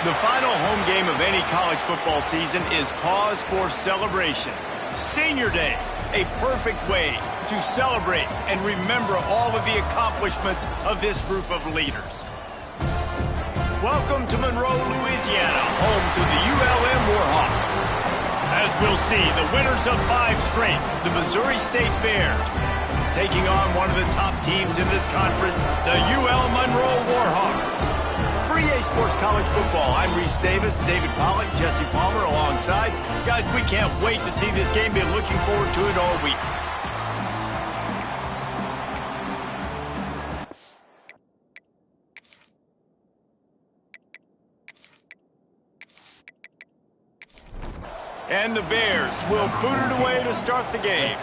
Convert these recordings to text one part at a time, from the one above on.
The final home game of any college football season is cause for celebration. Senior Day, a perfect way to celebrate and remember all of the accomplishments of this group of leaders. Welcome to Monroe, Louisiana, home to the ULM Warhawks. As we'll see, the winners of 5 straight, the Missouri State Bears, taking on one of the top teams in this conference, the UL Monroe Warhawks. For EA Sports College Football, I'm Reese Davis, David Pollock, Jesse Palmer alongside. Guys, we can't wait to see this game. Been looking forward to it all week. And the Bears will boot it away to start the game.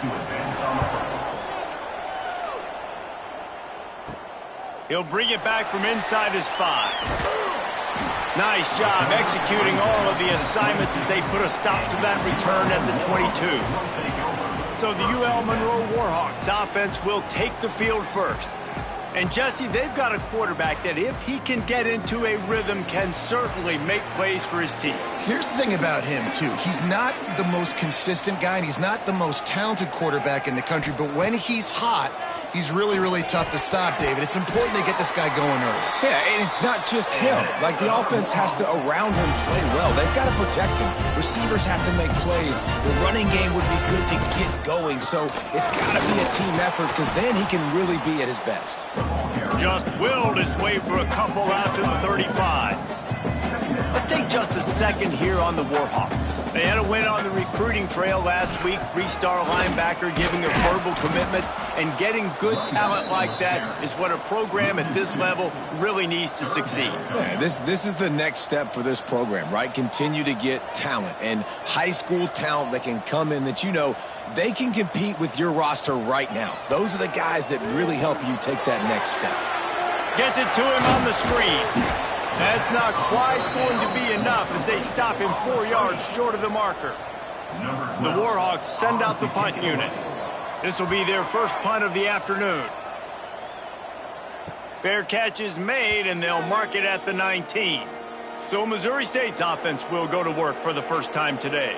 He'll bring it back from inside his 5. Nice job executing all of the assignments as they put a stop to that return at the 22. So the UL Monroe Warhawks offense will take the field first. And Jesse, they've got a quarterback that if he can get into a rhythm can certainly make plays for his team. Here's the thing about him, too. He's not the most consistent guy, and he's not the most talented quarterback in the country, but when he's hot, he's really, really tough to stop, David. It's important they get this guy going early. Yeah, and it's not just him. Like, the offense has to, around him, play well. They've got to protect him. Receivers have to make plays. The running game would be good to get going, so it's got to be a team effort because then he can really be at his best. Just willed his way for a couple out to the 35. Let's take just a second here on the Warhawks. They had a win on the recruiting trail last week. 3-star linebacker giving a verbal commitment, and getting good talent like that is what a program at this level really needs to succeed. Yeah, this is the next step for this program, right? Continue to get talent and high school talent that can come in that you know they can compete with your roster right now. Those are the guys that really help you take that next step. Gets it to him on the screen. That's not quite going to be enough as they stop him 4 yards short of the marker. The Warhawks send out the punt unit. This will be their first punt of the afternoon. Fair catch is made, and they'll mark it at the 19. So Missouri State's offense will go to work for the first time today.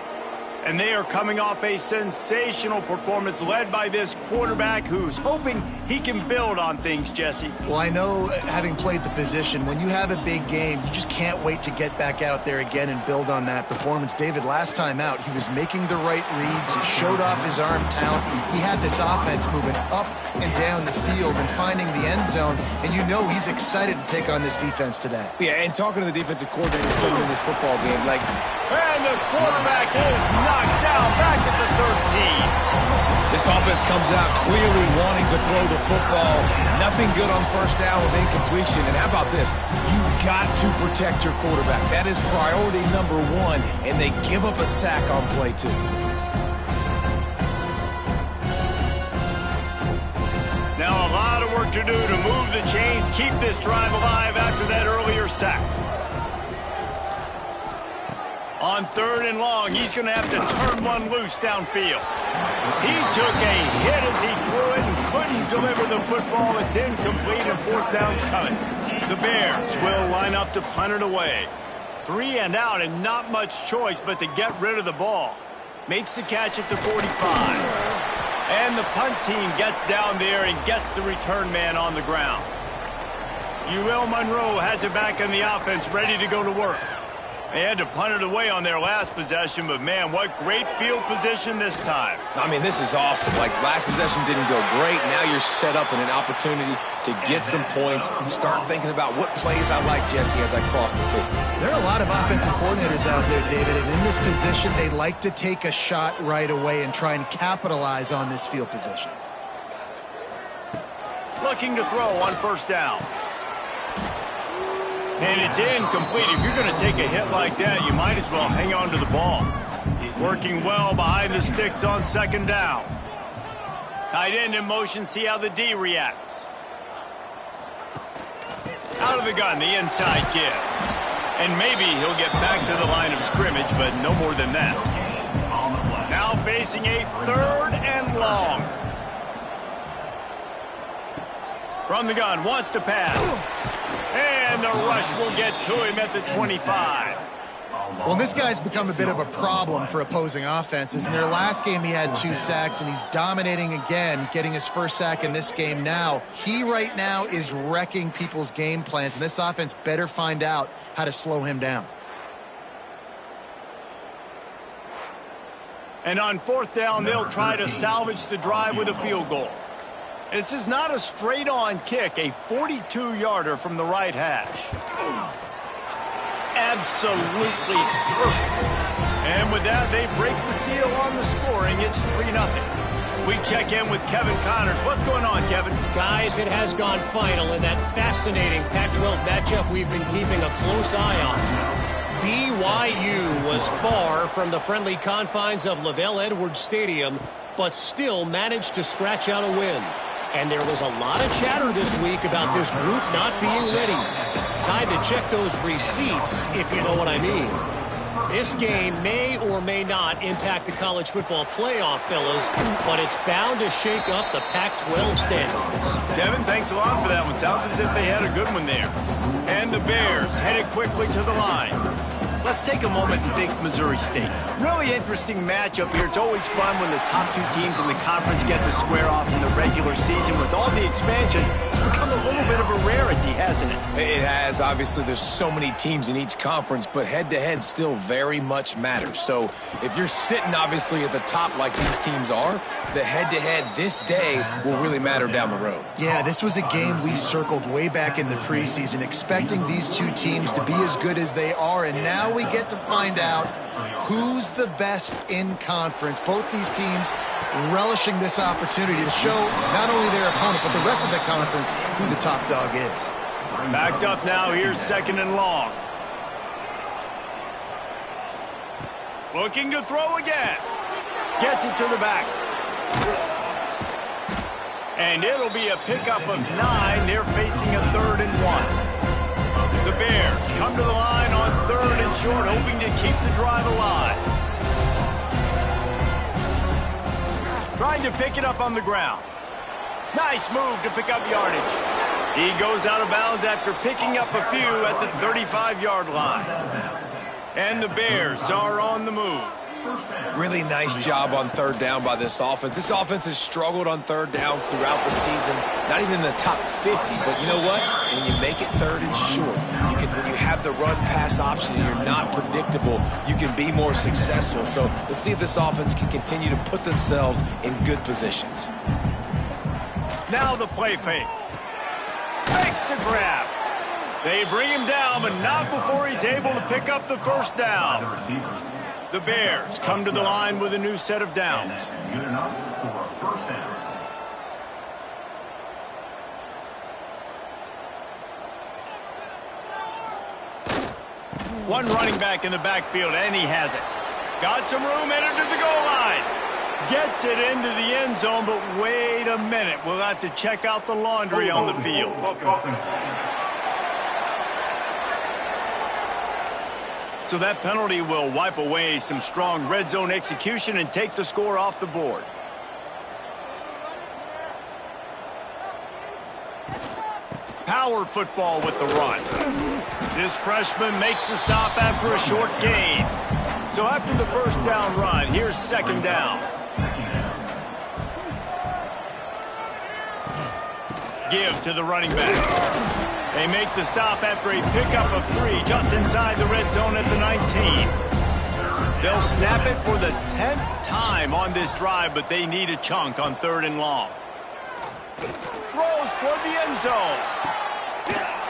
And they are coming off a sensational performance led by this quarterback who's hoping he can build on things, Jesse. Well, I know, having played the position, when you have a big game, you just can't wait to get back out there again and build on that performance. David, last time out, he was making the right reads. He showed off his arm talent. He had this offense moving up and down the field and finding the end zone. And you know he's excited to take on this defense today. Yeah, and talking to the defensive coordinator in this football game, like... And the quarterback is knocked down back at the 13. This offense comes out clearly wanting to throw the football. Nothing good on first down with incompletion. And how about this? You've got to protect your quarterback. That is priority number 1, and they give up a sack on play 2. Now a lot of work to do to move the chains, keep this drive alive after that earlier sack. On 3rd and long, he's going to have to turn one loose downfield. He took a hit as he threw it and couldn't deliver the football. It's incomplete and 4th down's coming. The Bears will line up to punt it away. 3 and out and not much choice but to get rid of the ball. Makes the catch at the 45. And the punt team gets down there and gets the return man on the ground. UL Monroe has it back in the offense, ready to go to work. They had to punt it away on their last possession, but man, what great field position this time. I mean, this is awesome. Like, last possession didn't go great. Now you're set up in an opportunity to get some points. Start thinking about what plays I like, Jesse, as I cross the 50. There are a lot of offensive coordinators out there, David, and in this position, they like to take a shot right away and try and capitalize on this field position. Looking to throw on 1st down. And it's incomplete. If you're going to take a hit like that, you might as well hang on to the ball. Working well behind the sticks on 2nd down. Tight end in motion, see how the D reacts. Out of the gun, the inside give. And maybe he'll get back to the line of scrimmage, but no more than that. Now facing a 3rd and long. From the gun, wants to pass. And and the rush will get to him at the 25. Well, this guy's become a bit of a problem for opposing offenses. In their last game, he had 2 sacks, and he's dominating again, getting his first sack in this game now. He right now is wrecking people's game plans, and this offense better find out how to slow him down. And on 4th down, they'll try to salvage the drive with a field goal. This is not a straight-on kick, a 42-yarder from the right hash. Absolutely perfect. And with that, they break the seal on the scoring. It's 3-0. We check in with Kevin Connors. What's going on, Kevin? Guys, it has gone final in that fascinating Pac-12 matchup we've been keeping a close eye on. BYU was far from the friendly confines of LaVell Edwards Stadium, but still managed to scratch out a win. And there was a lot of chatter this week about this group not being ready. Time to check those receipts, if you know what I mean. This game may or may not impact the college football playoff, fellas, but it's bound to shake up the Pac-12 standings. Devin, thanks a lot for that one. Sounds as if they had a good one there. And the Bears headed quickly to the line. Let's take a moment and think Missouri State. Really interesting matchup here. It's always fun when the top 2 teams in the conference get to square off in the regular season. With all the expansion, it's become a little bit of a rarity, hasn't it? It has. Obviously, there's so many teams in each conference, but head-to-head still very much matters. So if you're sitting, obviously, at the top like these teams are, the head-to-head this day will really matter down the road. Yeah, this was a game we circled way back in the preseason, expecting these 2 teams to be as good as they are, and now we get to find out who's the best in conference. Both these teams relishing this opportunity to show not only their opponent, but the rest of the conference who the top dog is. Backed up now, here's 2nd and long. Looking to throw again. Gets it to the back. And it'll be a pickup of 9. They're facing a 3rd and 1. The Bears come to the line on 3rd and short, hoping to keep the drive alive. Trying to pick it up on the ground. Nice move to pick up yardage. He goes out of bounds after picking up a few at the 35-yard line. And the Bears are on the move. Really nice job on 3rd down by this offense. This offense has struggled on 3rd downs throughout the season. Not even in the top 50, but you know what? When you make it 3rd and short, when you have the run-pass option and you're not predictable, you can be more successful. So let's see if this offense can continue to put themselves in good positions. Now the play fake. Makes the grab. They bring him down, but not before he's able to pick up the 1st down. The Bears come to the line with a new set of downs. Good enough for 1st down. One running back in the backfield, and he has it. Got some room, headed to the goal line. Gets it into the end zone, but wait a minute. We'll have to check out the laundry on the field. So that penalty will wipe away some strong red zone execution and take the score off the board. Power football with the run. This freshman makes the stop after a short gain. So after the 1st down run, here's 2nd down. Give to the running back. They make the stop after a pickup of 3 just inside the red zone at the 19. They'll snap it for the 10th time on this drive, but they need a chunk on 3rd and long. Throws toward the end zone.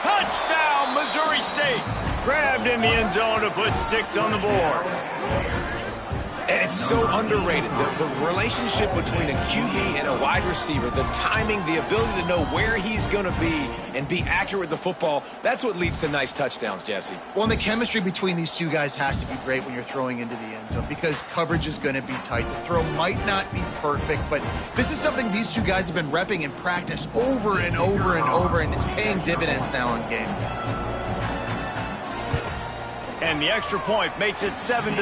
Touchdown, Missouri State. Grabbed in the end zone to put 6 on the board. And it's so underrated. The relationship between a QB and a wide receiver, the timing, the ability to know where he's going to be and be accurate with the football, that's what leads to nice touchdowns, Jesse. Well, and the chemistry between these 2 guys has to be great when you're throwing into the end zone because coverage is going to be tight. The throw might not be perfect, but this is something these 2 guys have been repping in practice over and over and over, and it's paying dividends now in game. And the extra point makes it 7-3.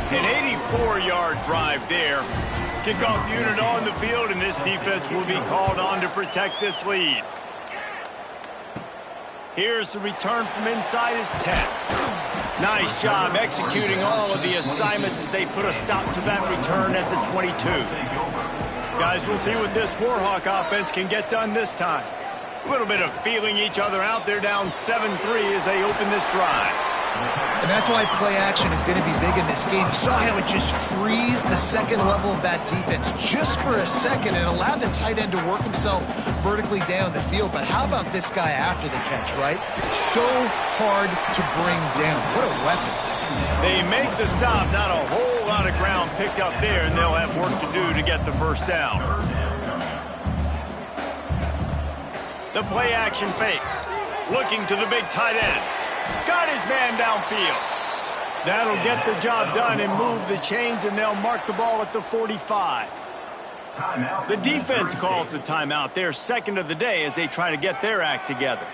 An 84-yard drive there. Kickoff unit on the field, and this defense will be called on to protect this lead. Here's the return from inside his 10. Nice job executing all of the assignments as they put a stop to that return at the 22. Guys, we'll see what this Warhawk offense can get done this time. A little bit of feeling each other out. They're down 7-3 as they open this drive. And that's why play action is going to be big in this game. You saw how it just frees the second level of that defense just for a second and allowed the tight end to work himself vertically down the field. But how about this guy after the catch, right? So hard to bring down. What a weapon. They make the stop. Not a whole lot of ground picked up there, and they'll have work to do to get the first down. The play action fake. Looking to the big tight end. Got his man downfield. That'll get the job done and move the chains, and they'll mark the ball at the 45. The defense calls the timeout. Their second of the day as they try to get their act together.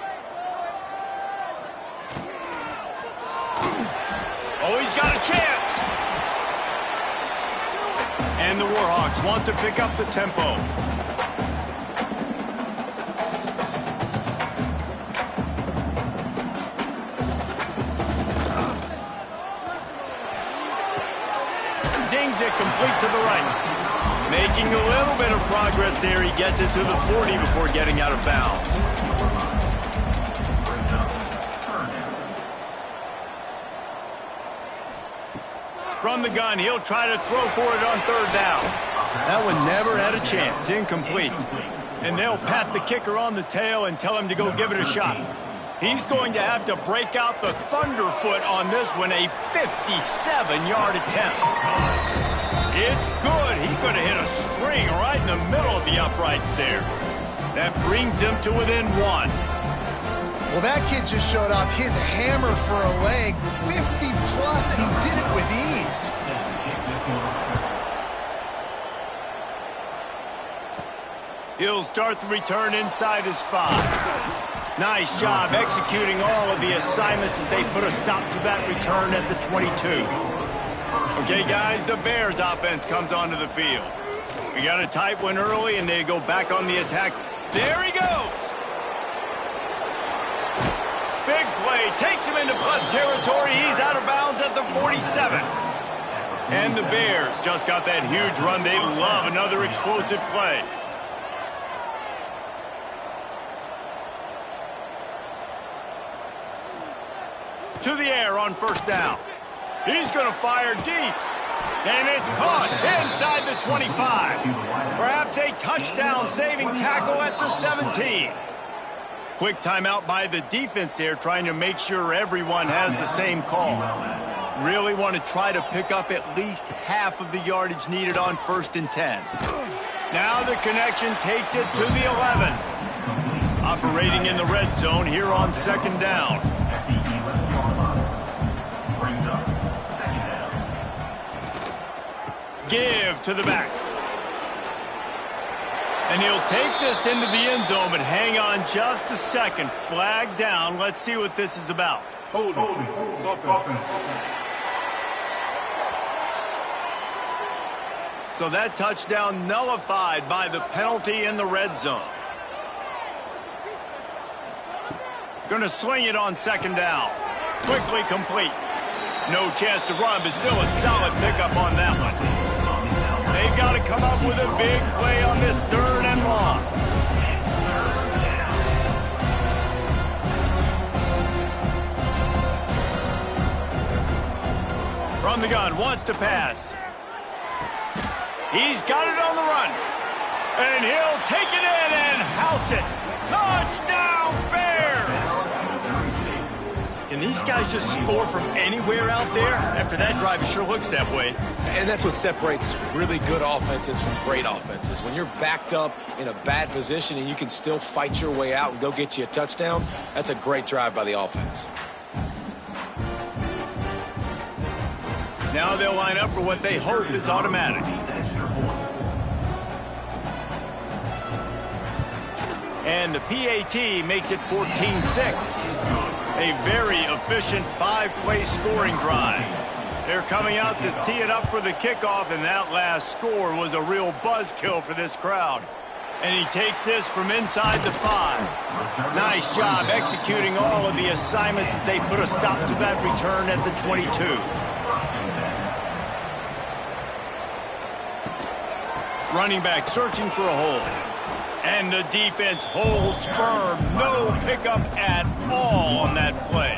Oh, he's got a chance. And the Warhawks want to pick up the tempo. Zings it complete to the right. Making a little bit of progress there. He gets it to the 40 before getting out of bounds. From the gun, he'll try to throw for it on third down. That one never had a chance. Incomplete. And they'll pat the kicker on the tail and tell him to go give it a shot. He's going to have to break out the thunderfoot on this one, a 57-yard attempt. It's good. He could have hit a string right in the middle of the uprights there. That brings him to within one. Well, that kid just showed off his hammer for a leg, 50-plus, and he did it with ease. He'll start the return inside his 5. Nice job executing all of the assignments as they put a stop to that return at the 22. Okay, guys, the Bears offense comes onto the field. We got a tight one early, and they go back on the attack. There he goes. Big play. Takes him into plus territory. He's out of bounds at the 47. And the Bears just got that huge run. They love another explosive play. To the air on first down. He's going to fire deep. And it's caught inside the 25. Perhaps a touchdown-saving tackle at the 17. Quick timeout by the defense there, trying to make sure everyone has the same call. Really want to try to pick up at least half of the yardage needed on 1st and 10. Now the connection takes it to the 11. Operating in the red zone here on 2nd down. Give to the back. And he'll take this into the end zone, but hang on just a second. Flag down. Let's see what this is about. Holding. So that touchdown nullified by the penalty in the red zone. Going to swing it on 2nd down. Quickly complete. No chance to run, but still a solid pickup on that one. They've got to come up with a big play on this 3rd and long. From the gun, wants to pass. He's got it on the run. And he'll take it in and house it. Touchdown, Bears! Can these guys just score from anywhere out there? After that drive, it sure looks that way. And that's what separates really good offenses from great offenses. When you're backed up in a bad position and you can still fight your way out and go get you a touchdown, that's a great drive by the offense. Now they'll line up for what they hope is automatic. And the PAT makes it 14-6. A very efficient 5-play scoring drive. They're coming out to tee it up for the kickoff, and that last score was a real buzzkill for this crowd. And he takes this from inside the 5. Nice job executing all of the assignments as they put a stop to that return at the 22. Running back searching for a hole. And the defense holds firm. No pickup at all on that play.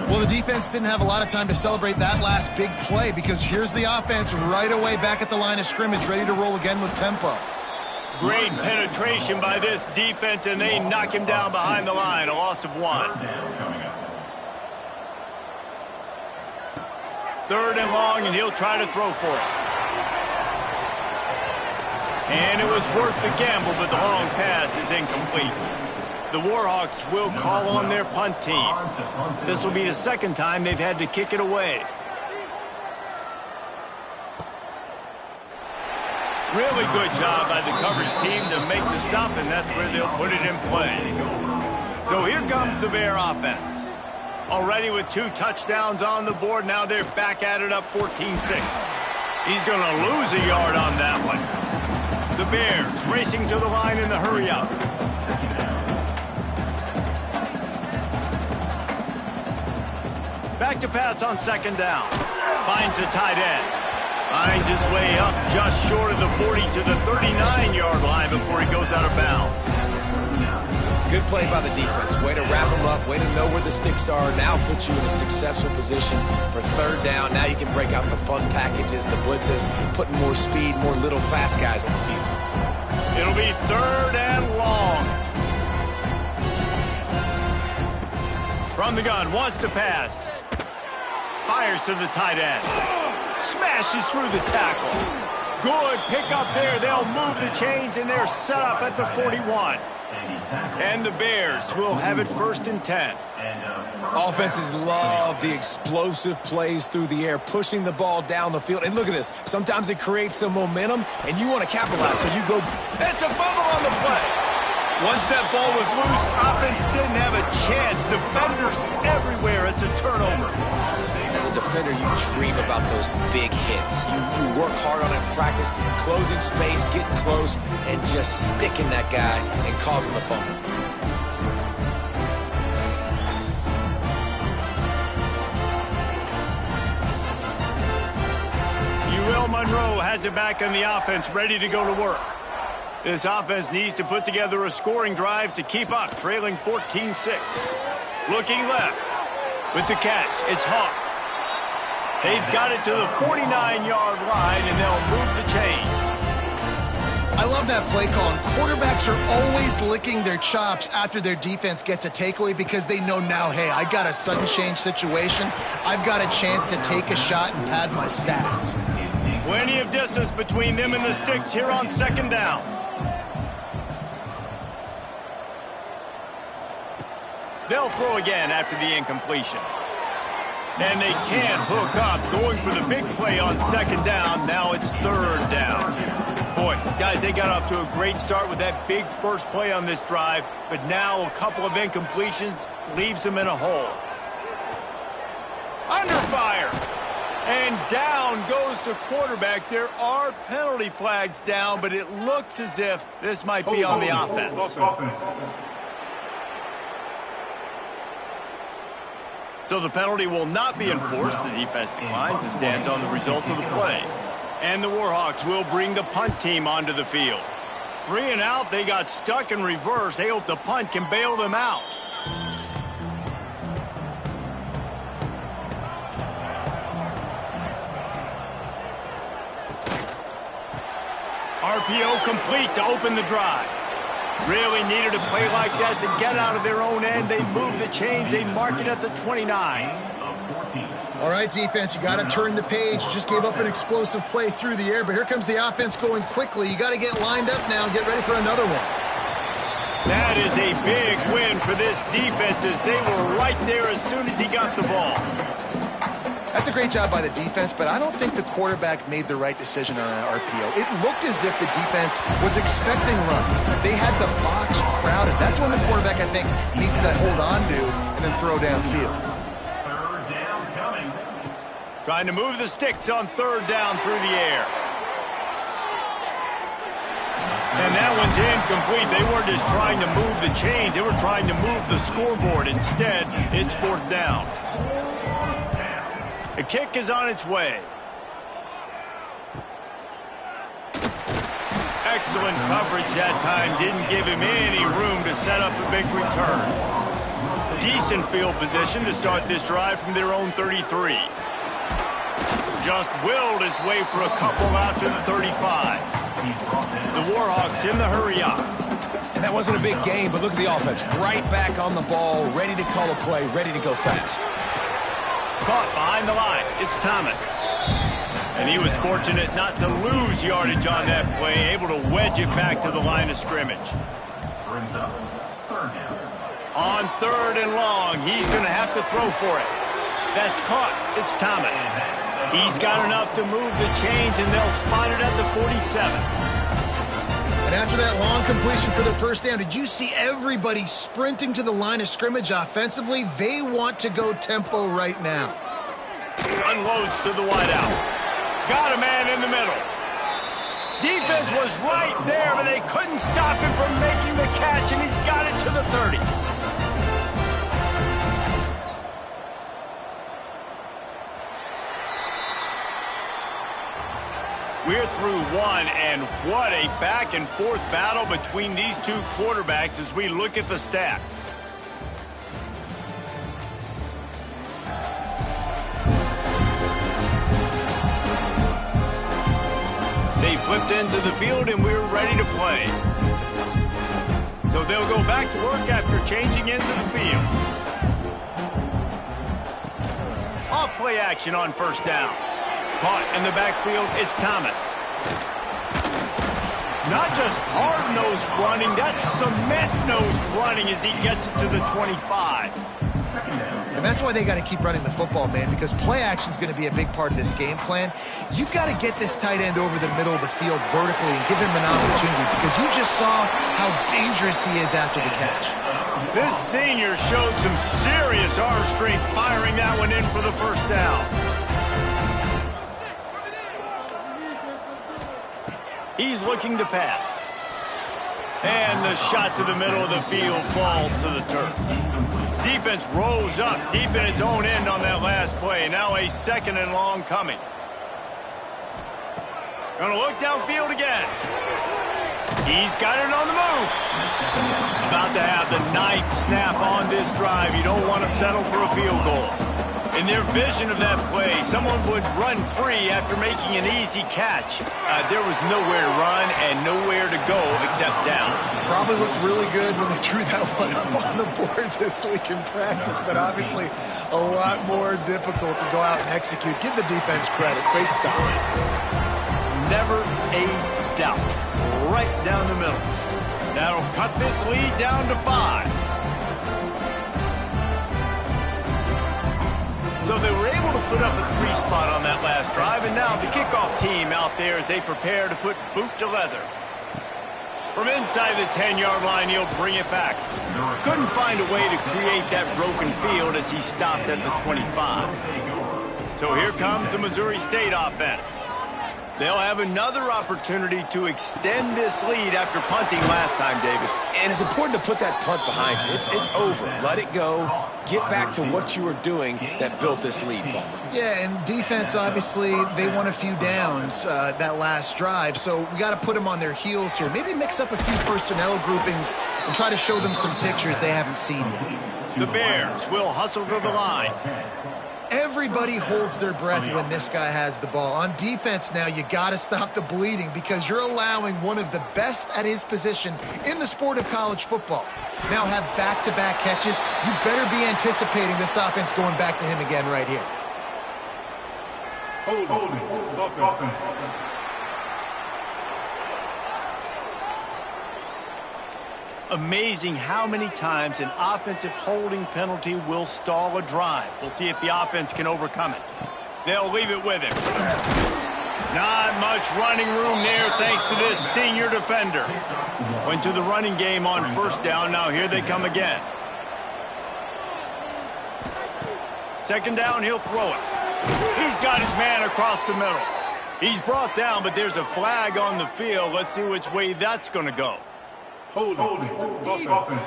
Well, the defense didn't have a lot of time to celebrate that last big play because here's the offense right away back at the line of scrimmage, ready to roll again with tempo. Great penetration by this defense, and they knock him down behind the line, a loss of 1. 3rd and long, and he'll try to throw for it. And it was worth the gamble, but the long pass is incomplete. The Warhawks will call on their punt team. This will be the second time they've had to kick it away. Really good job by the coverage team to make the stop, and that's where they'll put it in play. So here comes the Bear offense. Already with 2 touchdowns on the board, now they're back at it up 14-6. He's going to lose a yard on that one. The Bears racing to the line in the hurry-up. Back to pass on 2nd down. Finds the tight end. Finds his way up just short of the 40 to the 39-yard line before he goes out of bounds. Good play by the defense. Way to wrap them up. Way to know where the sticks are. Now puts you in a successful position for 3rd down. Now you can break out the fun packages, the blitzes, putting more speed, more little fast guys on the field. It'll be 3rd and long. From the gun, wants to pass. Fires to the tight end. Smashes through the tackle. Good pick up there. They'll move the chains, and they're set up at the 41. And the Bears will have it 1st and 10. Offenses love the explosive plays through the air, pushing the ball down the field. And look at this. Sometimes it creates some momentum, and you want to capitalize, so you go. It's a fumble on the play. Once that ball was loose, offense didn't have a chance. Defenders everywhere. It's a turnover. As a defender, you dream about those big hits. You work hard on it in practice, closing space, getting close, and just sticking that guy and causing the fumble. Monroe has it back on the offense, ready to go to work. This offense needs to put together a scoring drive to keep up, trailing 14-6. Looking left with the catch. It's Hawk. They've got it to the 49-yard line, and they'll move the chains. I love that play call. And quarterbacks are always licking their chops after their defense gets a takeaway because they know now, hey, I got a sudden change situation. I've got a chance to take a shot and pad my stats. Plenty of distance between them and the sticks here on 2nd down. They'll throw again after the incompletion. And they can't hook up, going for the big play on 2nd down. Now it's 3rd down. Boy, guys, they got off to a great start with that big first play on this drive, but now a couple of incompletions leaves them in a hole. Under fire. And down goes the quarterback. There are penalty flags down, but it looks as if this might be on the offense. So the penalty will not be enforced. The defense declines and stands on the result of the play. And the Warhawks will bring the punt team onto the field. 3 and out, they got stuck in reverse. They hope the punt can bail them out. RPO complete to open the drive. Really needed a play like that to get out of their own end. They move the chains. They mark it at the 29. All right, defense, you got to turn the page. Just gave up an explosive play through the air, but here comes the offense going quickly. You got to get lined up now and get ready for another one. That is a big win for this defense as they were right there as soon as he got the ball. That's a great job by the defense, but I don't think the quarterback made the right decision on an RPO. It looked as if the defense was expecting run. They had the box crowded. That's when the quarterback, I think, needs to hold on to and then throw downfield. 3rd down coming. Trying to move the sticks on 3rd down through the air. And that one's incomplete. They weren't just trying to move the chains. They were trying to move the scoreboard. Instead, it's 4th down. The kick is on its way. Excellent coverage that time. Didn't give him any room to set up a big return. Decent field position to start this drive from their own 33. Just willed his way for a couple after the 35. The Warhawks in the hurry up. And that wasn't a big game, but look at the offense. Right back on the ball, ready to call a play, ready to go fast. Caught behind the line. It's Thomas. And he was fortunate not to lose yardage on that play, able to wedge it back to the line of scrimmage. Brings up 3rd down. On 3rd and long, he's going to have to throw for it. That's caught. It's Thomas. He's got enough to move the chains, and they'll spot it at the 47. And after that long completion for the 1st down, did you see everybody sprinting to the line of scrimmage offensively? They want to go tempo right now. Unloads to the wideout. Got a man in the middle. Defense was right there, but they couldn't stop him from making the catch, and he's got it to the 30. We're through one, and what a back-and-forth battle between these two quarterbacks as we look at the stats. They flipped into the field, and we're ready to play. So they'll go back to work after changing into the field. Off-play action on 1st down. Caught in the backfield, it's Thomas. Not just hard-nosed running, that's cement-nosed running as he gets it to the 25. And that's why they got to keep running the football, man, because play action is going to be a big part of this game plan. You've got to get this tight end over the middle of the field vertically and give him an opportunity, because you just saw how dangerous he is after the catch. This senior showed some serious arm strength firing that one in for the 1st down. He's looking to pass. And the shot to the middle of the field falls to the turf. Defense rose up deep in its own end on that last play. Now a 2nd and long coming. Gonna look downfield again. He's got it on the move. About to have the 9th snap on this drive. You don't want to settle for a field goal. In their vision of that play, someone would run free after making an easy catch. There was nowhere to run and nowhere to go except down. Probably looked really good when they drew that one up on the board this week in practice, but obviously a lot more difficult to go out and execute. Give the defense credit. Great stop. Never a doubt. Right down the middle. That'll cut this lead down to 5. So they were able to put up a 3 spot on that last drive, and now the kickoff team out there as they prepare to put boot to leather. From inside the 10-yard line, he'll bring it back. Couldn't find a way to create that broken field as he stopped at the 25. So here comes the Missouri State offense. They'll have another opportunity to extend this lead after punting last time, David. And it's important to put that punt behind you. It's over. Let it go. Get back to what you were doing that built this lead, Palmer. Yeah, and defense, obviously, they won a few downs that last drive, so we got to put them on their heels here. Maybe mix up a few personnel groupings and try to show them some pictures they haven't seen yet. The Bears will hustle to the line. Everybody holds their breath when this guy has the ball. On defense now, you got to stop the bleeding because you're allowing one of the best at his position in the sport of college football. Now have back-to-back catches. You better be anticipating this offense going back to him again right here. Hold. Amazing how many times an offensive holding penalty will stall a drive. We'll see if the offense can overcome it. They'll leave it with him. Not much running room there thanks to this senior defender. Went to the running game on 1st down. Now here they come again. 2nd down, he'll throw it. He's got his man across the middle. He's brought down, but there's a flag on the field. Let's see which way that's going to go. Holding. Offense.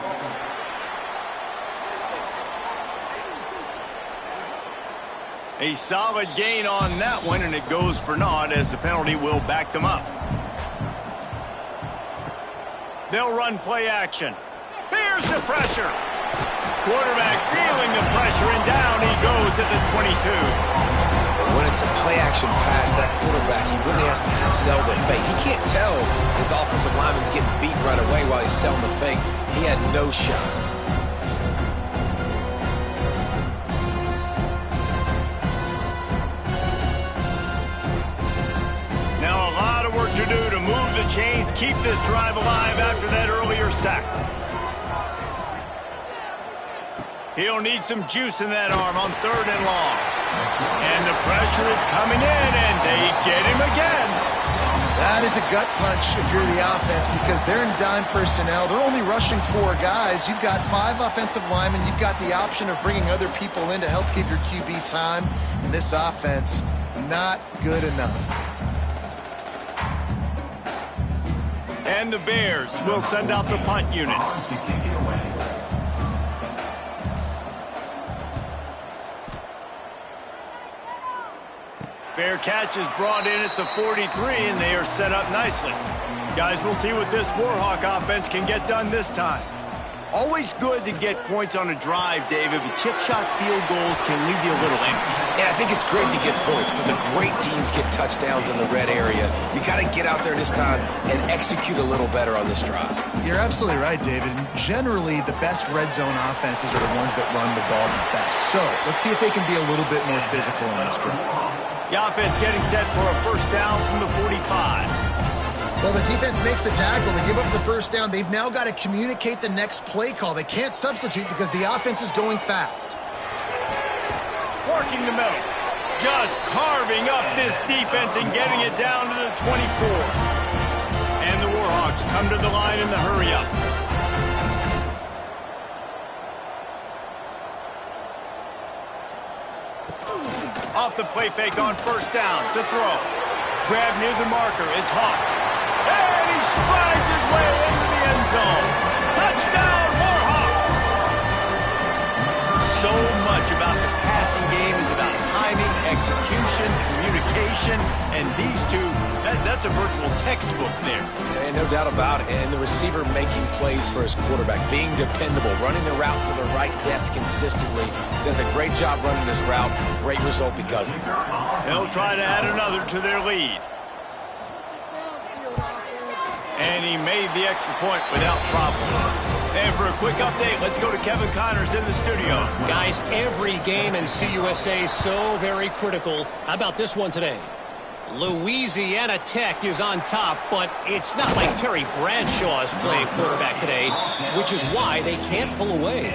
A solid gain on that one, and it goes for naught as the penalty will back them up. They'll run play action. Here's the pressure. Quarterback feeling the pressure, and down he goes at the 22. When it's a play-action pass, that quarterback, he really has to sell the fake. He can't tell his offensive lineman's getting beat right away while he's selling the fake. He had no shot. Now a lot of work to do to move the chains, keep this drive alive after that earlier sack. He'll need some juice in that arm on 3rd and long. And the pressure is coming in, and they get him again. That is a gut punch if you're the offense because they're in dime personnel. They're only rushing 4 guys. You've got 5 offensive linemen. You've got the option of bringing other people in to help give your QB time. And this offense, not good enough. And the Bears will send out the punt unit. Fair catch is brought in at the 43, and they are set up nicely. Guys, we'll see what this Warhawk offense can get done this time. Always good to get points on a drive, David, but chip shot field goals can leave you a little empty. Yeah, I think it's great to get points, but the great teams get touchdowns in the red area. You got to get out there this time and execute a little better on this drive. You're absolutely right, David. And generally, the best red zone offenses are the ones that run the ball the best. So let's see if they can be a little bit more physical on this drive. The offense getting set for a first down from the 45. Well, the defense makes the tackle. They give up the first down. They've now got to communicate the next play call. They can't substitute because the offense is going fast. Working the middle. Just carving up this defense and getting it down to the 24. And the Warhawks come to the line in the hurry-up. Off the play fake on first down to throw. Grab near the marker is Hawk. And he strides his way into the end zone. Touchdown, Warhawks! So much about the passing game is about timing, execution, communication, and these two, that's a virtual textbook there. And no doubt about it. And the receiver making plays for his quarterback, being dependable, running the route to the right depth consistently. Does a great job running his route. Great result because of it. They'll try to add another to their lead. And he made the extra point without problem. And for a quick update, let's go to Kevin Connors in the studio. Guys, every game in CUSA is so very critical. How about this one today? Louisiana Tech is on top, but it's not like Terry Bradshaw is playing quarterback today, which is why they can't pull away.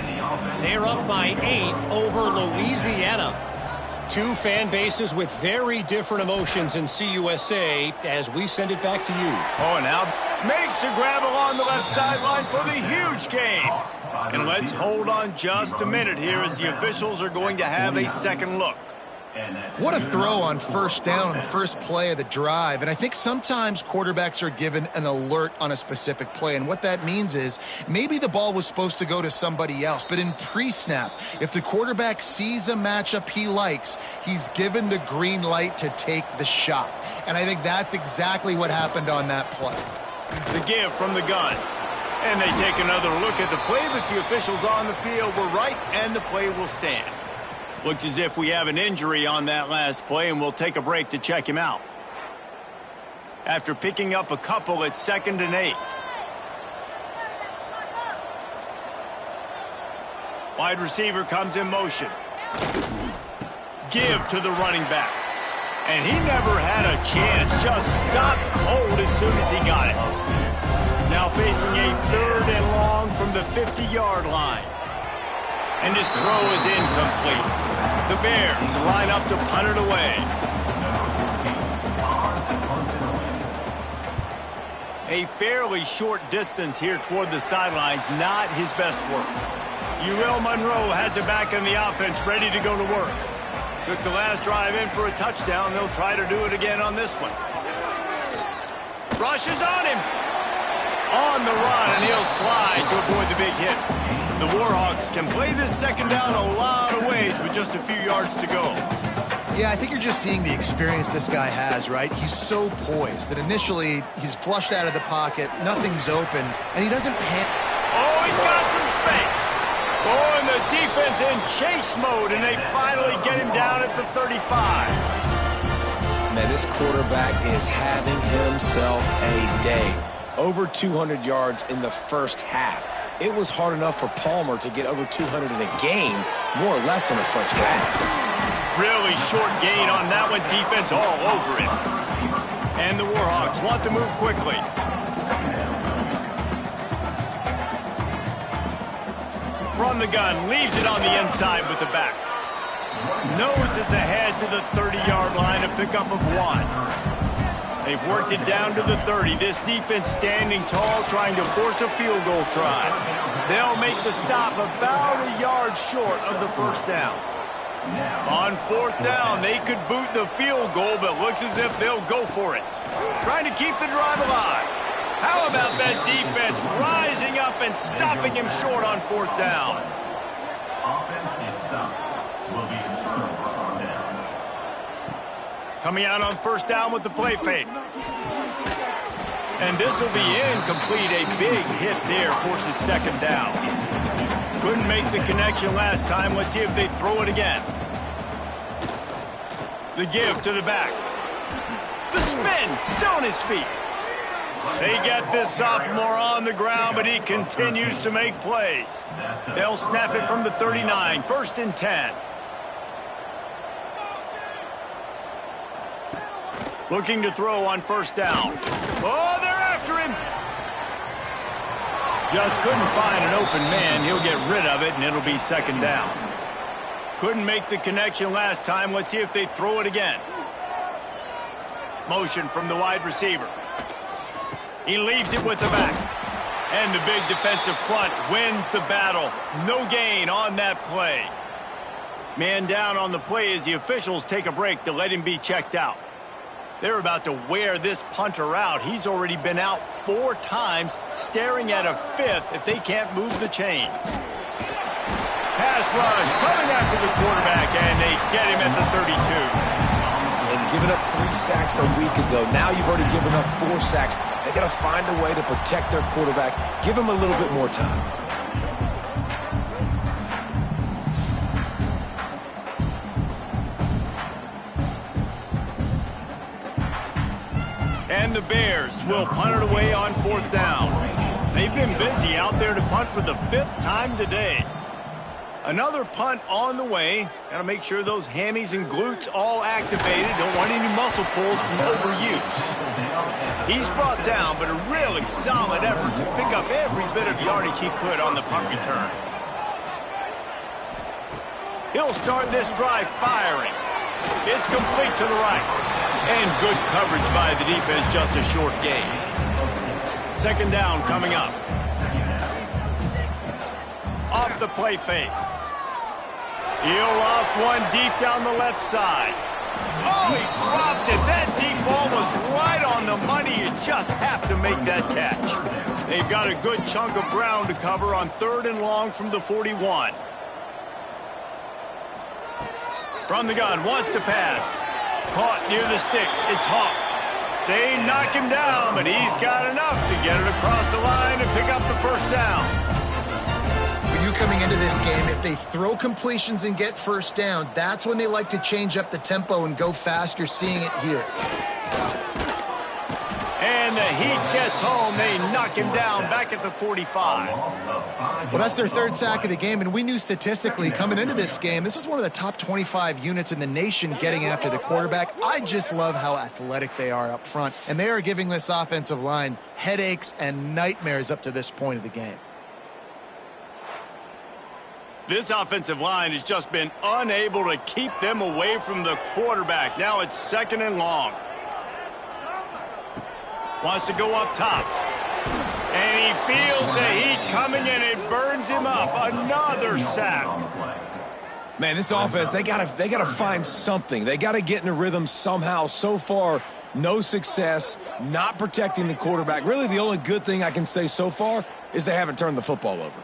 They're up by 8 over Louisiana. 2 fan bases with very different emotions in CUSA as we send it back to you. Oh, now makes the grab along the left sideline for the huge gain. And let's hold on just a minute here as the officials are going to have a second look. What a throw on first down on the first play of the drive. And I think sometimes quarterbacks are given an alert on a specific play. And what that means is maybe the ball was supposed to go to somebody else. But in pre-snap, if the quarterback sees a matchup he likes, he's given the green light to take the shot. And I think that's exactly what happened on that play. The give from the gun. And they take another look at the play, but the officials on the field were right, and the play will stand. Looks as if we have an injury on that last play, and we'll take a break to check him out. After picking up a couple at 2nd and 8. Wide receiver comes in motion. Give to the running back. And he never had a chance. Just stopped cold as soon as he got it. Now facing a 3rd and long from the 50-yard line. And his throw is incomplete. The Bears line up to punt it away. A fairly short distance here toward the sidelines, not his best work. Monroe has it back in the offense, ready to go to work. To Took the last drive in for a touchdown. They'll try to do it again on this one. Rushes on him. On the run, and he'll slide to avoid the big hit. The Warhawks can play this second down a lot of ways with just a few yards to go. Yeah, I think you're just seeing the experience this guy has, right? He's so poised that initially he's flushed out of the pocket, nothing's open, and he doesn't panic. Oh, he's got some space. Oh, and the defense in chase mode, and they finally get him down at the 35. Man, this quarterback is having himself a day. Over 200 yards in the first half. It was hard enough for Palmer to get over 200 in a game, more or less in the first half. Really short gain on that one. Defense all over it. And the Warhawks want to move quickly. From the gun, leaves it on the inside with the back. Noses ahead to the 30-yard line, a pickup of 1. They've worked it down to the 30. This defense standing tall, trying to force a field goal try. They'll make the stop about a yard short of the first down. On fourth down, they could boot the field goal, but looks as if they'll go for it. Trying to keep the drive alive. How about that defense rising up and stopping him short on fourth down? Offense is stopped. Will be a turnover on down. Coming out on first down with the play fake. And this will be incomplete. A big hit there forces second down. Couldn't make the connection last time. Let's see if they throw it again. The give to the back. The spin, still on his feet. They get this sophomore on the ground, but he continues to make plays. They'll snap it from the 39, 1st and 10. Looking to throw on first down. Oh, they're after him. Just couldn't find an open man. He'll get rid of it, and it'll be second down. Couldn't make the connection last time. Let's see if they throw it again. Motion from the wide receiver. He leaves it with the back. And the big defensive front wins the battle. No gain on that play. Man down on the play as the officials take a break to let him be checked out. They're about to wear this punter out. He's already been out 4 times, staring at a 5th if they can't move the chains. Pass rush coming after the quarterback, and they get him at the 32. And giving up 3 sacks a week ago. Now you've already given up 4 sacks. They got to find a way to protect their quarterback. Give him a little bit more time. And the Bears will punt it away on fourth down. They've been busy out there to punt for the 5th time today. Another punt on the way. Got to make sure those hammies and glutes all activated. Don't want any muscle pulls from overuse. He's brought down, but a really solid effort to pick up every bit of yardage he could on the punt return. He'll start this drive firing. It's complete to the right. And good coverage by the defense, just a short gain. Second down coming up. Off the play fake. He'll loft one deep down the left side. Oh, he dropped it. That deep ball was right on the money. You just have to make that catch. They've got a good chunk of ground to cover on 3rd and long from the 41. From the gun, wants to pass. Caught near the sticks. It's Hawk. They knock him down, but he's got enough to get it across the line and pick up the first down. For you coming into this game, if they throw completions and get first downs, that's when they like to change up the tempo and go fast. You're seeing it here. And the heat gets home. They knock him down back at the 45. Well, that's their 3rd sack of the game, and we knew statistically coming into this game, this was one of the top 25 units in the nation getting after the quarterback. I just love how athletic they are up front, and they are giving this offensive line headaches and nightmares up to this point of the game. This offensive line has just been unable to keep them away from the quarterback. Now it's 2nd and long. Wants to go up top. And he feels the heat coming and it burns him up. Another sack. Man, this offense, they gotta find something. They gotta get in a rhythm somehow. So far, no success, not protecting the quarterback. Really, the only good thing I can say so far is they haven't turned the football over.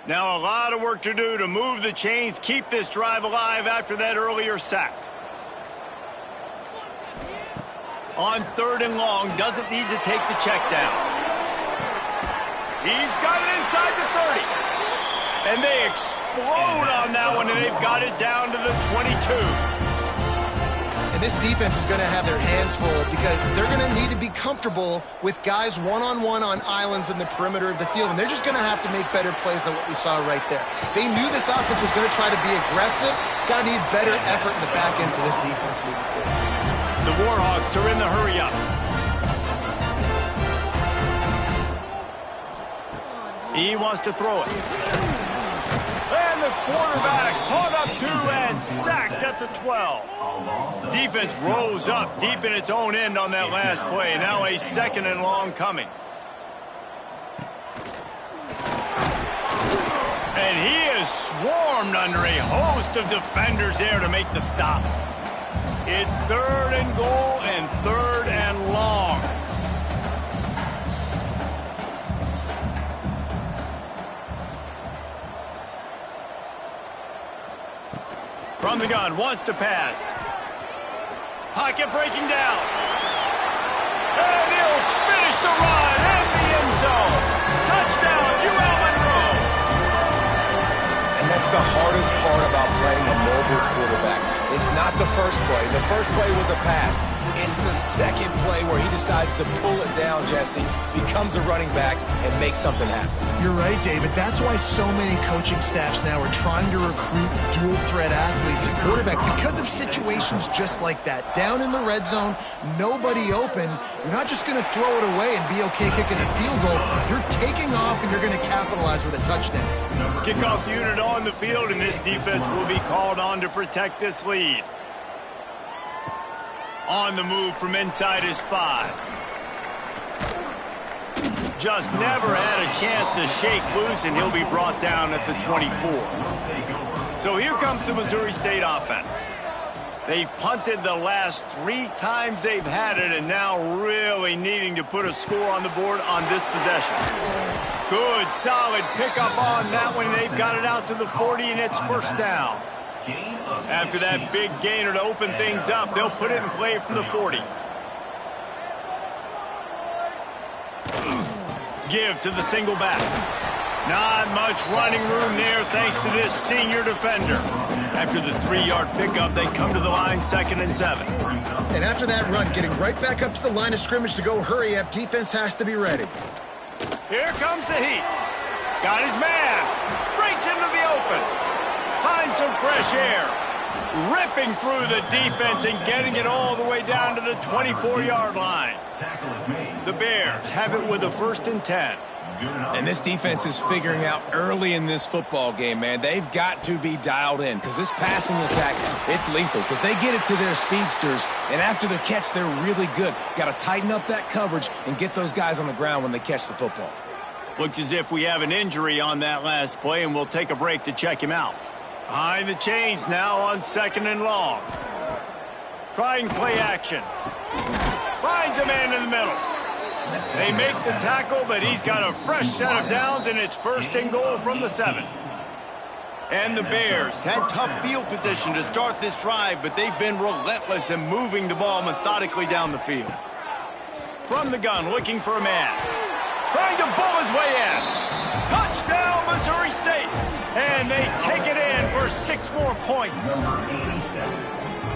Now a lot of work to do to move the chains, keep this drive alive after that earlier sack. On 3rd and long, doesn't need to take the check down. He's got it inside the 30. And they explode on that one, and they've got it down to the 22. And this defense is going to have their hands full because they're going to need to be comfortable with guys one-on-one on islands in the perimeter of the field, and they're just going to have to make better plays than what we saw right there. They knew this offense was going to try to be aggressive. Got to need better effort in the back end for this defense moving forward. The Warhawks are in the hurry-up. He wants to throw it. And the quarterback caught up to and sacked at the 12. Defense rose up deep in its own end on that last play. Now a 2nd and long coming. And he is swarmed under a host of defenders there to make the stop. It's 3rd and goal and 3rd and long. From the gun, wants to pass. Pocket breaking down. And he'll finish the run in the end zone. Touchdown, UL Monroe. And that's the hardest part about playing a mobile quarterback. It's not the first play. The first play was a pass. It's the second play where he decides to pull it down, Jesse, becomes a running back, and makes something happen. You're right, David. That's why so many coaching staffs now are trying to recruit dual-threat athletes at quarterback because of situations just like that. Down in the red zone, nobody open. You're not just going to throw it away and be okay kicking a field goal. You're taking off, and you're going to capitalize with a touchdown. Kickoff unit on the field, and this defense will be called on to protect this lead. On the move from inside his 5. Just never had a chance to shake loose, and he'll be brought down at the 24. So here comes the Missouri State offense. They've punted the last 3 times they've had it, and now really needing to put a score on the board on this possession. Good, solid pickup on that one. They've got it out to the 40, and it's 1st down. After that big gainer to open things up, they'll put it in play from the 40. Give to the single back. Not much running room there thanks to this senior defender. After the 3-yard pickup, they come to the line 2nd and 7. And after that run, getting right back up to the line of scrimmage to go hurry up, defense has to be ready. Here comes the heat. Got his man. Breaks into the open. Finds some fresh air. Ripping through the defense and getting it all the way down to the 24-yard line. The Bears have it with a 1st and 10. And this defense is figuring out early in this football game, man. They've got to be dialed in because this passing attack, it's lethal because they get it to their speedsters, and after the catch, they're really good. Got to tighten up that coverage and get those guys on the ground when they catch the football. Looks as if we have an injury on that last play, and we'll take a break to check him out. Behind the chains now on 2nd and long. Trying play action. Finds a man in the middle. They make the tackle, but he's got a fresh set of downs, and it's 1st and goal from the 7. And the Bears had tough field position to start this drive, but they've been relentless in moving the ball methodically down the field. From the gun, looking for a man. Trying to bull his way in. Touchdown, Missouri State. And they take it in for 6 more points.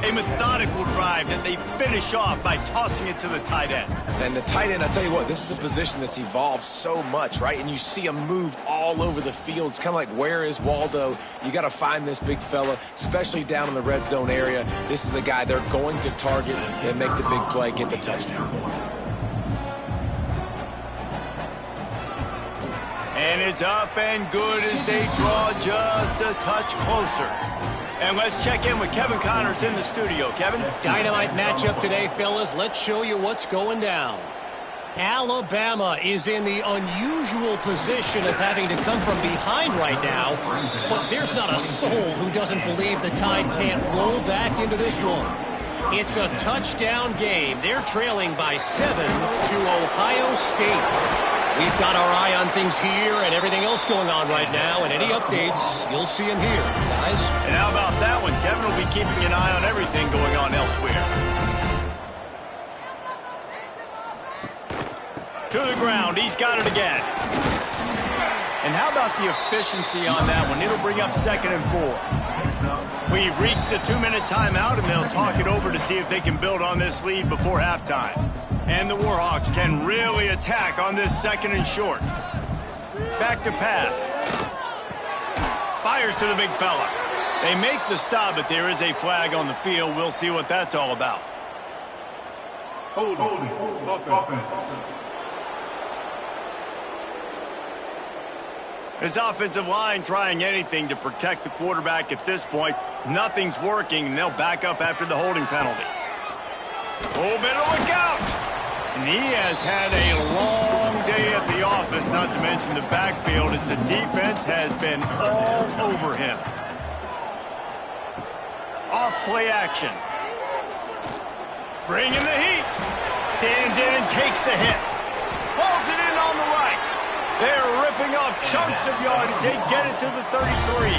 A methodical drive that they finish off by tossing it to the tight end. And the tight end, I tell you what, this is a position that's evolved so much, right? And you see him move all over the field. It's kind of like, where is Waldo? You got to find this big fella, especially down in the red zone area. This is the guy they're going to target and make the big play, get the touchdown. And it's up and good as they draw just a touch closer. And let's check in with Kevin Connors in the studio. Kevin? Dynamite matchup today, fellas. Let's show you what's going down. Alabama is in the unusual position of having to come from behind right now, but there's not a soul who doesn't believe the Tide can't roll back into this one. It's a touchdown game. They're trailing by 7 to Ohio State. We've got our eye on things here and everything else going on right now, and any updates, you'll see them here, guys. And how about that one? Kevin will be keeping an eye on everything going on elsewhere. To the ground. He's got it again. And how about the efficiency on that one? It'll bring up 2nd and 4. We've reached the 2-minute timeout, and they'll talk it over to see if they can build on this lead before halftime. And the Warhawks can really attack on this 2nd and short. Back to pass. Fires to the big fella. They make the stop, but there is a flag on the field. We'll see what that's all about. Holding. Offense. His offensive line trying anything to protect the quarterback at this point. Nothing's working, and they'll back up after the holding penalty. Oh, better look out! And he has had a long day at the office, not to mention the backfield, as the defense has been all over him. Off play action. Bringing the heat. Stands in and takes the hit. Pulls it in on the right. They're ripping off chunks of yardage. They get it to the 33.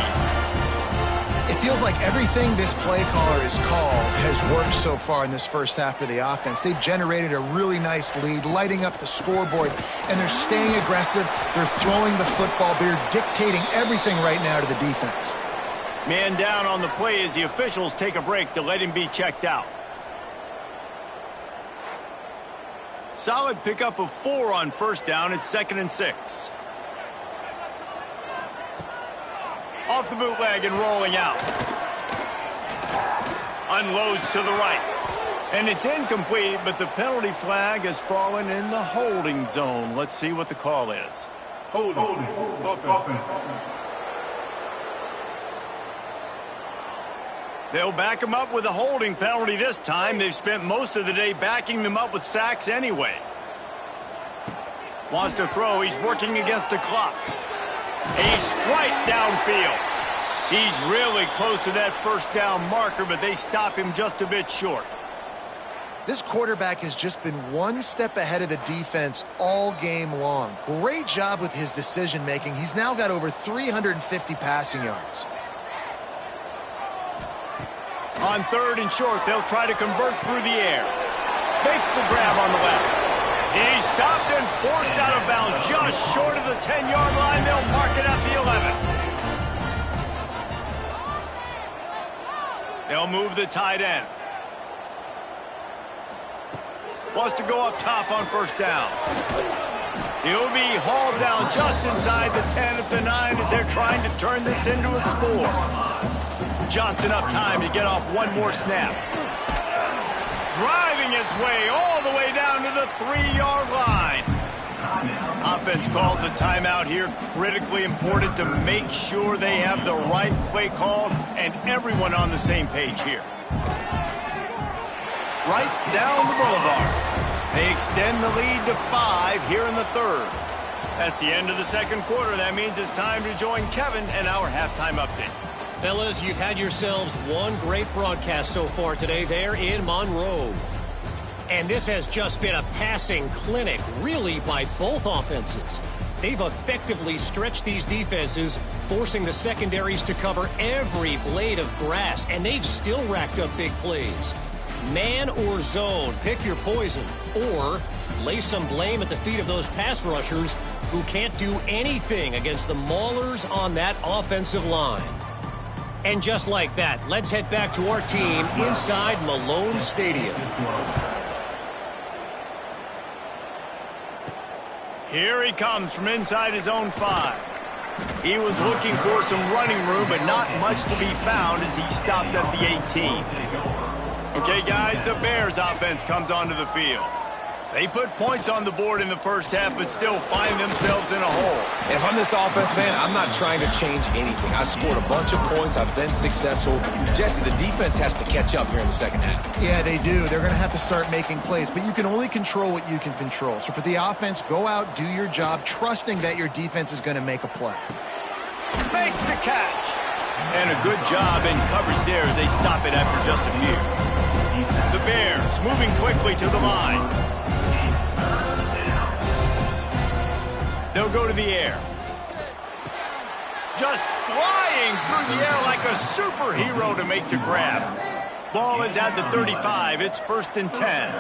It feels like everything this play caller has called has worked so far in this first half for the offense. They've generated a really nice lead, lighting up the scoreboard, and they're staying aggressive. They're throwing the football. They're dictating everything right now to the defense. Man down on the play as the officials take a break to let him be checked out. Solid pickup of 4 on first down. It's 2nd and 6. Off the bootleg and rolling out. Unloads to the right. And it's incomplete, but the penalty flag has fallen in the holding zone. Let's see what the call is. Holding. Offense. They'll back him up with a holding penalty this time. They've spent most of the day backing them up with sacks anyway. Wants to throw. He's working against the clock. A strike downfield. He's really close to that first down marker, but they stop him just a bit short. This quarterback has just been one step ahead of the defense all game long. Great job with his decision-making. He's now got over 350 passing yards. On 3rd and short, they'll try to convert through the air. Makes the grab on the left. He's stopped and forced out of bounds just short of the 10-yard line. They'll mark it at the 11. They'll move the tight end. Wants to go up top on first down. He'll be hauled down just inside the 10 at the 9 as they're trying to turn this into a score. Just enough time to get off one more snap. Driving his way all the way down to the 3-yard line. Offense calls a timeout here. Critically important to make sure they have the right play called and everyone on the same page here. Right down the boulevard. They extend the lead to 5 here in the 3rd. That's the end of the 2nd quarter. That means it's time to join Kevin and our halftime update. Fellas, you've had yourselves one great broadcast so far today there in Monroe. And this has just been a passing clinic, really, by both offenses. They've effectively stretched these defenses, forcing the secondaries to cover every blade of grass, and they've still racked up big plays. Man or zone, pick your poison, or lay some blame at the feet of those pass rushers who can't do anything against the maulers on that offensive line. And just like that, let's head back to our team inside Malone Stadium. Here he comes from inside his own 5. He was looking for some running room, but not much to be found as he stopped at the 18. Okay, guys, the Bears offense comes onto the field. They put points on the board in the first half, but still find themselves in a hole. And if I'm this offense, man, I'm not trying to change anything. I scored a bunch of points. I've been successful. Jesse, the defense has to catch up here in the second half. Yeah, they do. They're going to have to start making plays, but you can only control what you can control. So for the offense, go out, do your job, trusting that your defense is going to make a play. Makes the catch. And a good job in coverage there as they stop it after just a few. The Bears moving quickly to the line. They'll go to the air. Just flying through the air like a superhero to make the grab. Ball is at the 35. It's 1st and 10.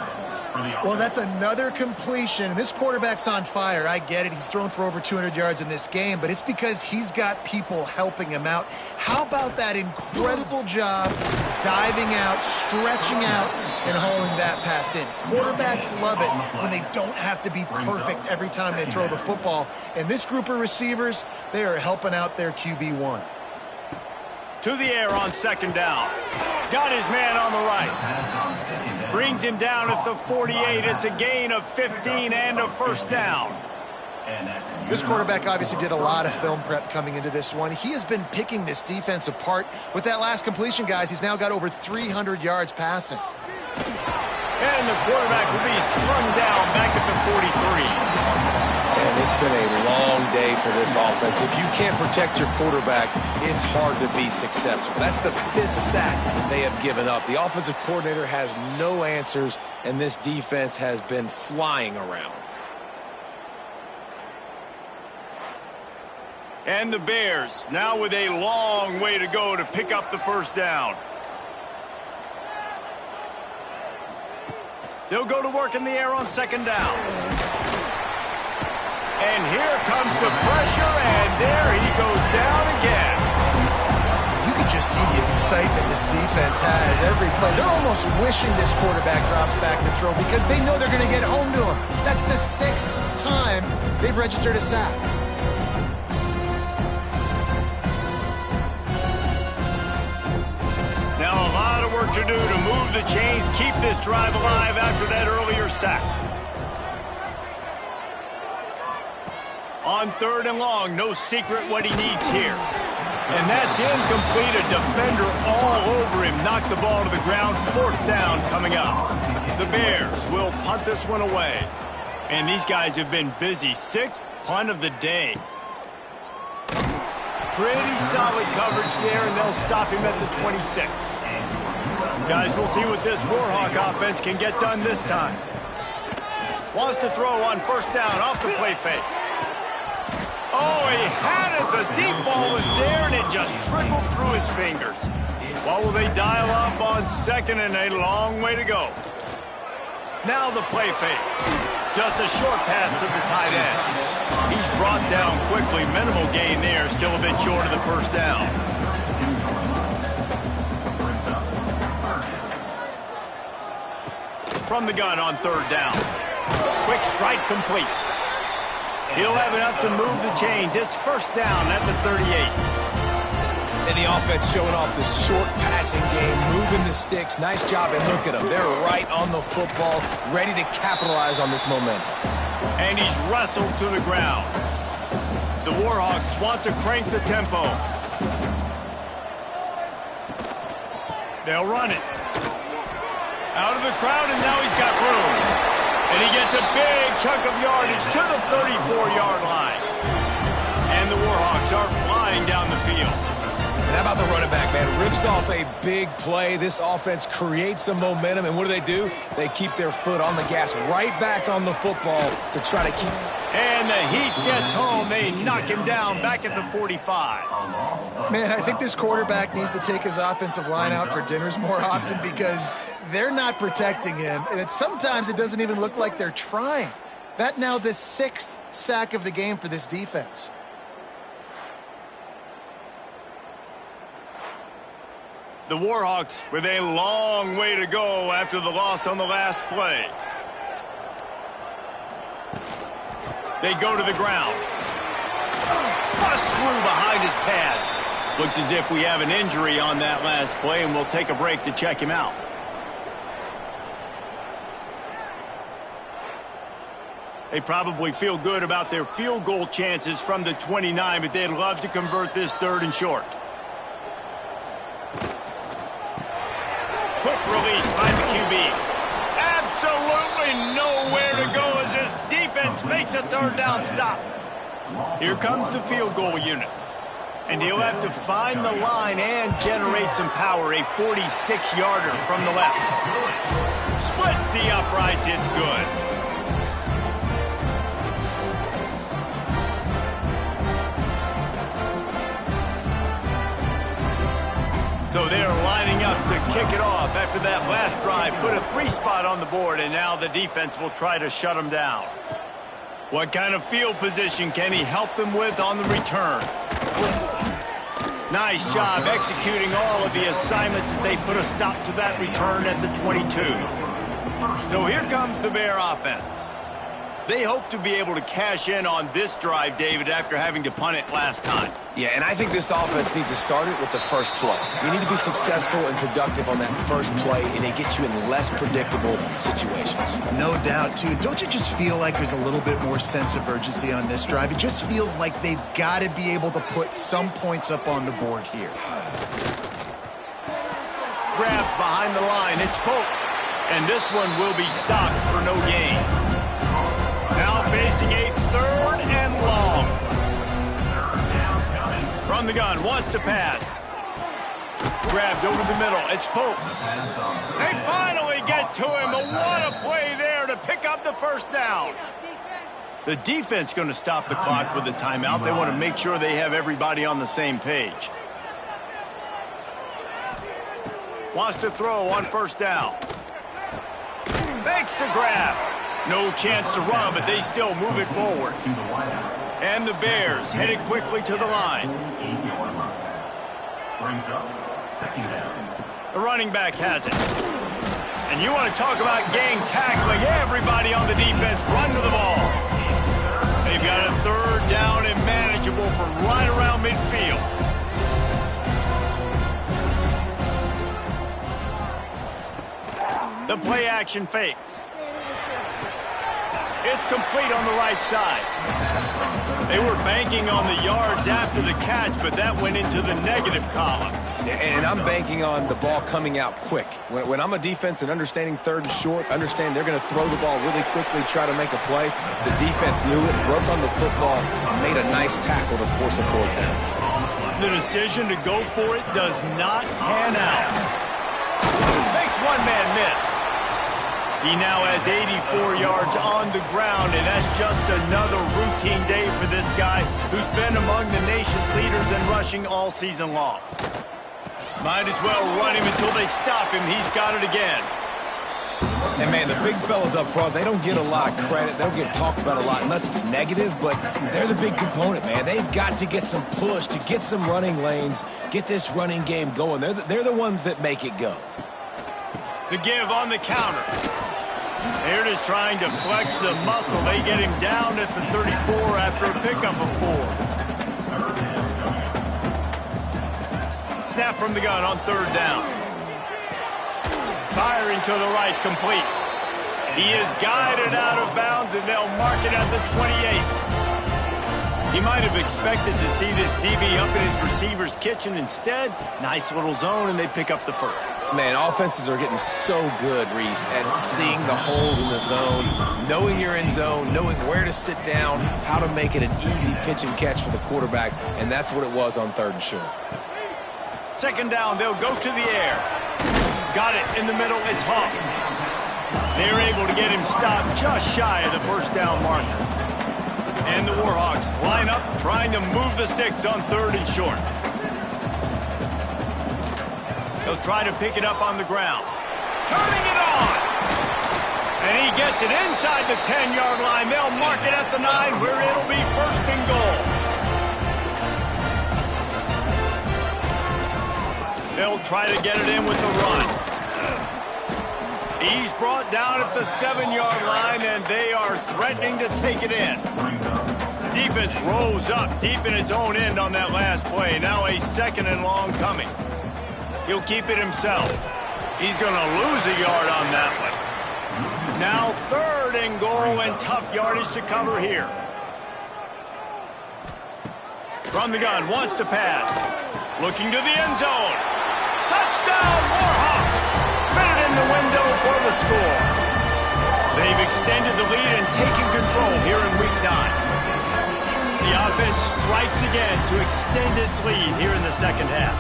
Well, that's another completion. This quarterback's on fire. I get it. He's thrown for over 200 yards in this game, but it's because he's got people helping him out. How about that incredible job diving out, stretching out, and hauling that pass in? Quarterbacks love it when they don't have to be perfect every time they throw the football. And this group of receivers, they are helping out their QB1. To the air on 2nd down. Got his man on the right. Brings him down at the 48. It's a gain of 15 and a 1st down. This quarterback obviously did a lot of film prep coming into this one. He has been picking this defense apart. With that last completion, guys, he's now got over 300 yards passing. And the quarterback will be slung down back at the 43. And it's been a long day for this offense. If you can't protect your quarterback, it's hard to be successful. That's the 5th sack they have given up. The offensive coordinator has no answers, and this defense has been flying around. And the Bears now with a long way to go to pick up the 1st down. They'll go to work in the air on 2nd down. And here comes the pressure, and there he goes down again. You can just see the excitement this defense has every play. They're almost wishing this quarterback drops back to throw because they know they're going to get home to him. That's the 6th time they've registered a sack. Now a lot of work to do to move the chains, keep this drive alive after that earlier sack. On 3rd and long, no secret what he needs here. And that's incomplete. A defender all over him. Knocked the ball to the ground. 4th down coming up. The Bears will punt this one away. And these guys have been busy. 6th punt of the day. Pretty solid coverage there, and they'll stop him at the 26. Guys, we'll see what this Warhawk offense can get done this time. Wants to throw on 1st down off the play fake. Oh, he had it. The deep ball was there, and it just trickled through his fingers. What will they dial up on 2nd, and a long way to go? Now the play fake. Just a short pass to the tight end. He's brought down quickly. Minimal gain there. Still a bit short of the 1st down. From the gun on 3rd down. Quick strike complete. He'll have enough to move the chains. It's 1st down at the 38. And the offense showing off this short passing game, moving the sticks. Nice job, and look at them. They're right on the football, ready to capitalize on this momentum. And he's wrestled to the ground. The Warhawks want to crank the tempo. They'll run it. Out of the crowd, and now he's got room. And he gets a big chunk of yardage to the 34-yard line. And the Warhawks are flying down the field. And how about the running back, man? Rips off a big play. This offense creates some momentum, and what do? They keep their foot on the gas, right back on the football to try to keep. And the heat gets home. They knock him down back at the 45. Man, I think this quarterback needs to take his offensive line out for dinners more often because they're not protecting him, and sometimes it doesn't even look like they're trying. That now the 6th sack of the game for this defense. The Warhawks with a long way to go after the loss on the last play. They go to the ground. Bust through behind his pad. Looks as if we have an injury on that last play, and we'll take a break to check him out. They probably feel good about their field goal chances from the 29, but they'd love to convert this 3rd and short. Quick release by the QB. Absolutely nowhere to go as this defense makes a 3rd down stop. Here comes the field goal unit. And he'll have to find the line and generate some power. A 46-yarder from the left. Splits the uprights. It's good. So they're lining up to kick it off after that last drive. Put a 3-spot on the board, and now the defense will try to shut them down. What kind of field position can he help them with on the return? Nice job executing all of the assignments as they put a stop to that return at the 22. So here comes the Bear offense. They hope to be able to cash in on this drive, David, after having to punt it last time. Yeah, and I think this offense needs to start it with the first play. You need to be successful and productive on that first play, and it gets you in less predictable situations. No doubt, too. Don't you just feel like there's a little bit more sense of urgency on this drive? It just feels like they've got to be able to put some points up on the board here. Grab behind the line. It's Pope. And this one will be stopped for no gain. Now facing a 3rd and long. From the gun, wants to pass. Grabbed over the middle. It's Pope. They finally get to him, but what a play there to pick up the 1st down. The defense going to stop the clock with a timeout. They want to make sure they have everybody on the same page. Wants to throw on 1st down. Makes the grab. No chance to run, but they still move it forward. And the Bears headed quickly to the line. The running back has it. And you want to talk about gang tackling. Everybody on the defense run to the ball. They've got a 3rd down and manageable from right around midfield. The play action fake. It's complete on the right side. They were banking on the yards after the catch, but that went into the negative column. And I'm banking on the ball coming out quick. When I'm a defense and understanding 3rd and short, understand they're going to throw the ball really quickly, try to make a play. The defense knew it, broke on the football, made a nice tackle to force a 4th down. The decision to go for it does not pan out. Makes one man miss. He now has 84 yards on the ground, and that's just another routine day for this guy who's been among the nation's leaders in rushing all season long. Might as well run him until they stop him. He's got it again. And, man, the big fellas up front, they don't get a lot of credit. They don't get talked about a lot unless it's negative, but they're the big component, man. They've got to get some push, to get some running lanes, get this running game going. They're the ones that make it go. The give on the counter. They're just trying to flex the muscle. They get him down at the 34 after a pickup of 4. Snap from the gun on 3rd down. Firing to the right, complete. He is guided out of bounds, and they'll mark it at the 28. He might have expected to see this DB up in his receiver's kitchen. Instead, nice little zone, and they pick up the 1st. Man, offenses are getting so good, Reese, at seeing the holes in the zone, knowing you're in zone, knowing where to sit down, how to make it an easy pitch and catch for the quarterback, and that's what it was on 3rd and short. 2nd down, they'll go to the air. Got it in the middle, it's Hawk. They're able to get him stopped just shy of the 1st down marker. And the Warhawks line up, trying to move the sticks on 3rd and short. He'll try to pick it up on the ground. Turning it on! And he gets it inside the 10-yard line. They'll mark it at the 9, where it'll be 1st and goal. They'll try to get it in with the run. He's brought down at the 7-yard line, and they are threatening to take it in. Defense rose up deep in its own end on that last play. Now a 2nd and long coming. He'll keep it himself. He's going to lose a yard on that one. Now 3rd and goal, and tough yardage to cover here. From the gun, wants to pass. Looking to the end zone. Touchdown, Warhawks! Fitted in the window for the score. They've extended the lead and taken control here in Week 9. The offense strikes again to extend its lead here in the second half.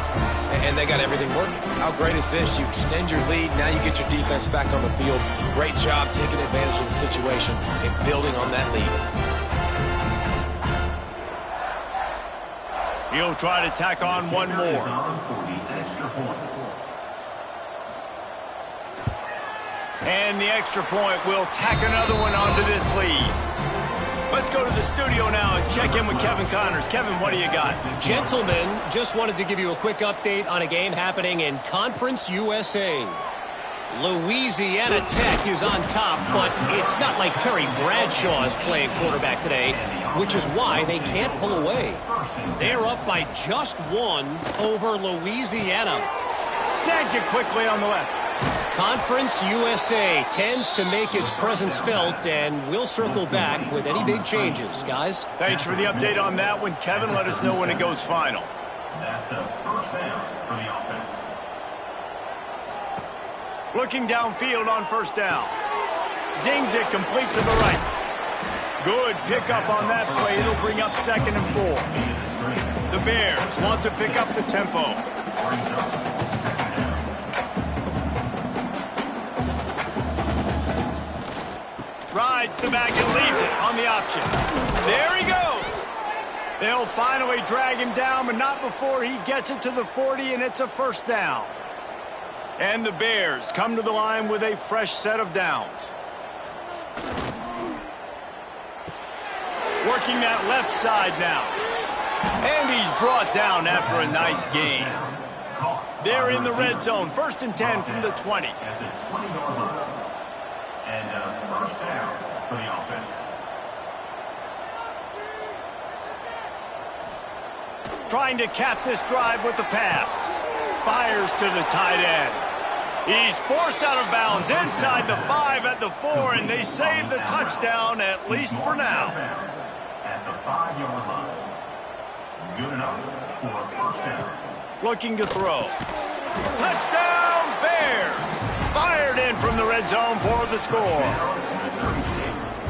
And they got everything working. How great is this? You extend your lead, now you get your defense back on the field. Great job taking advantage of the situation and building on that lead. He'll try to tack on one more. And the extra point will tack another one onto this lead. Let's go to the studio now and check in with Kevin Connors. Kevin, what do you got? Gentlemen, just wanted to give you a quick update on a game happening in Conference USA. Louisiana Tech is on top, but it's not like Terry Bradshaw is playing quarterback today, which is why they can't pull away. They're up by just 1 over Louisiana. Snags it quickly on the left. Conference USA tends to make its presence felt, and we'll circle back with any big changes, guys. Thanks for the update on that one, Kevin. Let us know when it goes final. That's a first down for the offense. Looking downfield on 1st down. Zings it complete to the right. Good pickup on that play. It'll bring up 2nd and 4. The Bears want to pick up the tempo. Rides the back and leaves it on the option. There he goes. They'll finally drag him down, but not before he gets it to the 40, and it's a 1st down. And the Bears come to the line with a fresh set of downs. Working that left side now. And he's brought down after a nice gain. They're in the red zone. 1st and 10 from the 20. At the 20-yard line. And a first down for the offense. Trying to cap this drive with the pass. Fires to the tight end. He's forced out of bounds inside the 5 at the 4, and they save the touchdown, at least for now. At the 5-yard line. Good enough for a first down. Looking to throw. Touchdown, Bears! Fired in from the red zone for the score.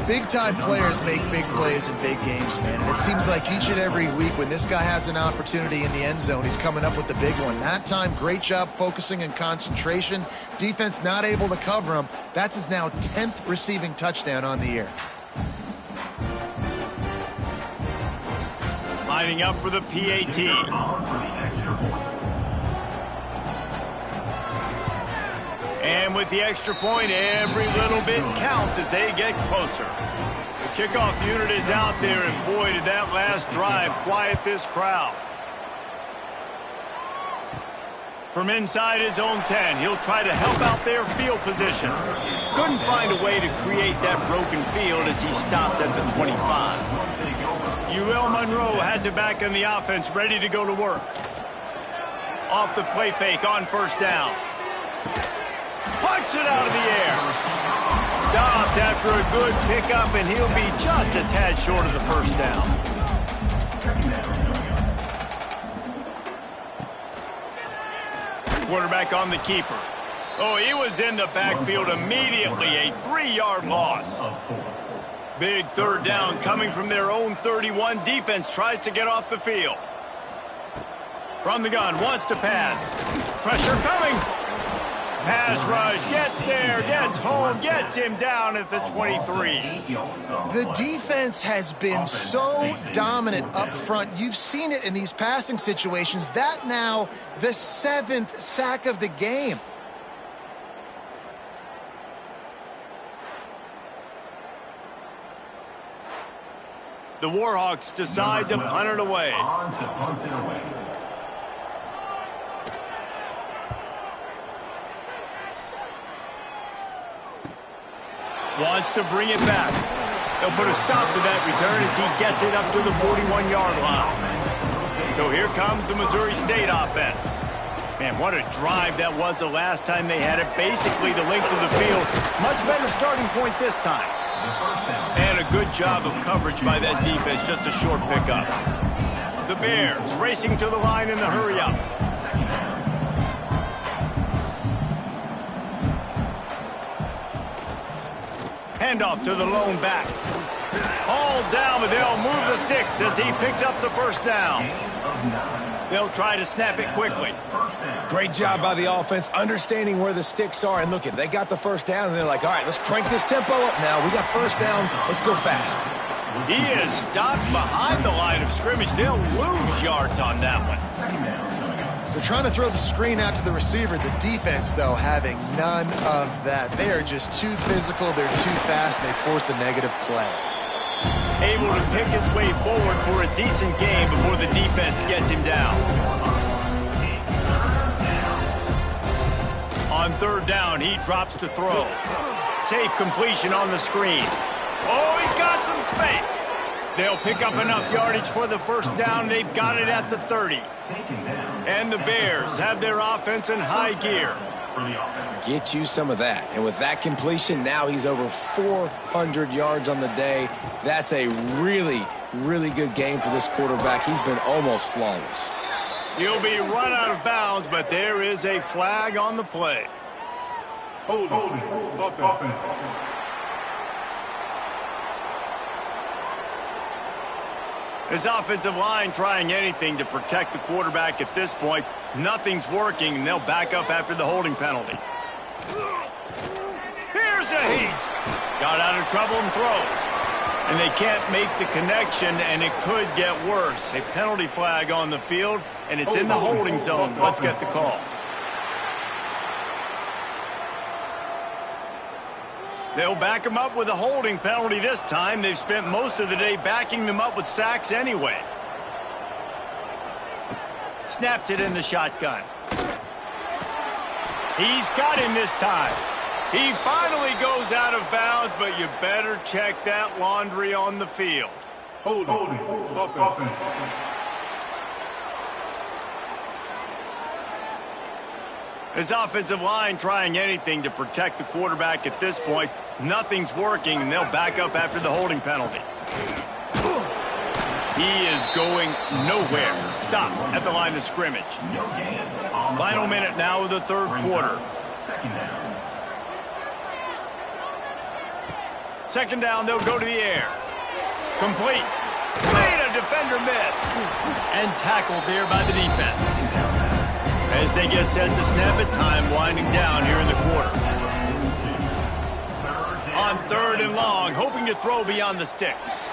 Big-time players make big plays in big games, man. And it seems like each and every week when this guy has an opportunity in the end zone, he's coming up with the big one. That time, great job focusing and concentration. Defense not able to cover him. That's his now 10th receiving touchdown on the year. Lining up for the PAT. And with the extra point, every little bit counts as they get closer. The kickoff unit is out there, and boy, did that last drive quiet this crowd. From inside his own 10, he'll try to help out their field position. Couldn't find a way to create that broken field as he stopped at the 25. UL Monroe has it back in the offense, ready to go to work. Off the play fake on 1st down. Punch it out of the air. Stopped after a good pickup, and he'll be just a tad short of the 1st down. Quarterback on the keeper. Oh, he was in the backfield immediately. A 3-yard loss. Big 3rd down coming from their own 31. Defense tries to get off the field. From the gun, wants to pass. Pressure coming. Pass rush, gets there, gets home, gets him down at the 23. The defense has been so dominant up front. You've seen it in these passing situations. That now the 7th sack of the game. The Warhawks decide to punt it away. On to punt it away. Wants to bring it back. They'll put a stop to that return as he gets it up to the 41-yard line. So here comes the Missouri State offense. Man, what a drive that was the last time they had it. Basically the length of the field. Much better starting point this time. And a good job of coverage by that defense. Just a short pickup. The Bears racing to the line in the hurry-up. Handoff to the lone back. All down, but they'll move the sticks as he picks up the first down. They'll try to snap it quickly. Great job by the offense, understanding where the sticks are. And look, they got the first down, and they're like, all right, let's crank this tempo up now. We got first down. Let's go fast. He is stopped behind the line of scrimmage. They'll lose yards on that one. They're trying to throw the screen out to the receiver. The defense, though, having none of that. They are just too physical. They're too fast. They force a negative play. Able to pick his way forward for a decent game before the defense gets him down. On third down, he drops to throw. Safe completion on the screen. Oh, he's got some space. They'll pick up enough yardage for the first down. They've got it at the 30. And the Bears have their offense in high gear. Get you some of that. And with that completion, now he's over 400 yards on the day. That's a really, really good game for this quarterback. He's been almost flawless. He'll be run out of bounds, but there is a flag on the play. Hold it. Offense. His offensive line trying anything to protect the quarterback at this point. Nothing's working, and they'll back up after the holding penalty. Here's a heat. Got out of trouble and throws. And they can't make the connection, and it could get worse. A penalty flag on the field, and it's in the holding zone. Let's get the call. They'll back him up with a holding penalty this time. They've spent most of the day backing them up with sacks anyway. Snaps it in the shotgun. He's got him this time. He finally goes out of bounds, but you better check that laundry on the field. Hold it. Offense. His offensive line trying anything to protect the quarterback at this point. Nothing's working, and they'll back up after the holding penalty. He is going nowhere. Stop at the line of scrimmage. Final minute now of the third quarter. Second down, they'll go to the air. Complete. Made a defender miss. And tackled there by the defense. As they get set to snap it, time winding down here in the quarter. On third and long, hoping to throw beyond the sticks.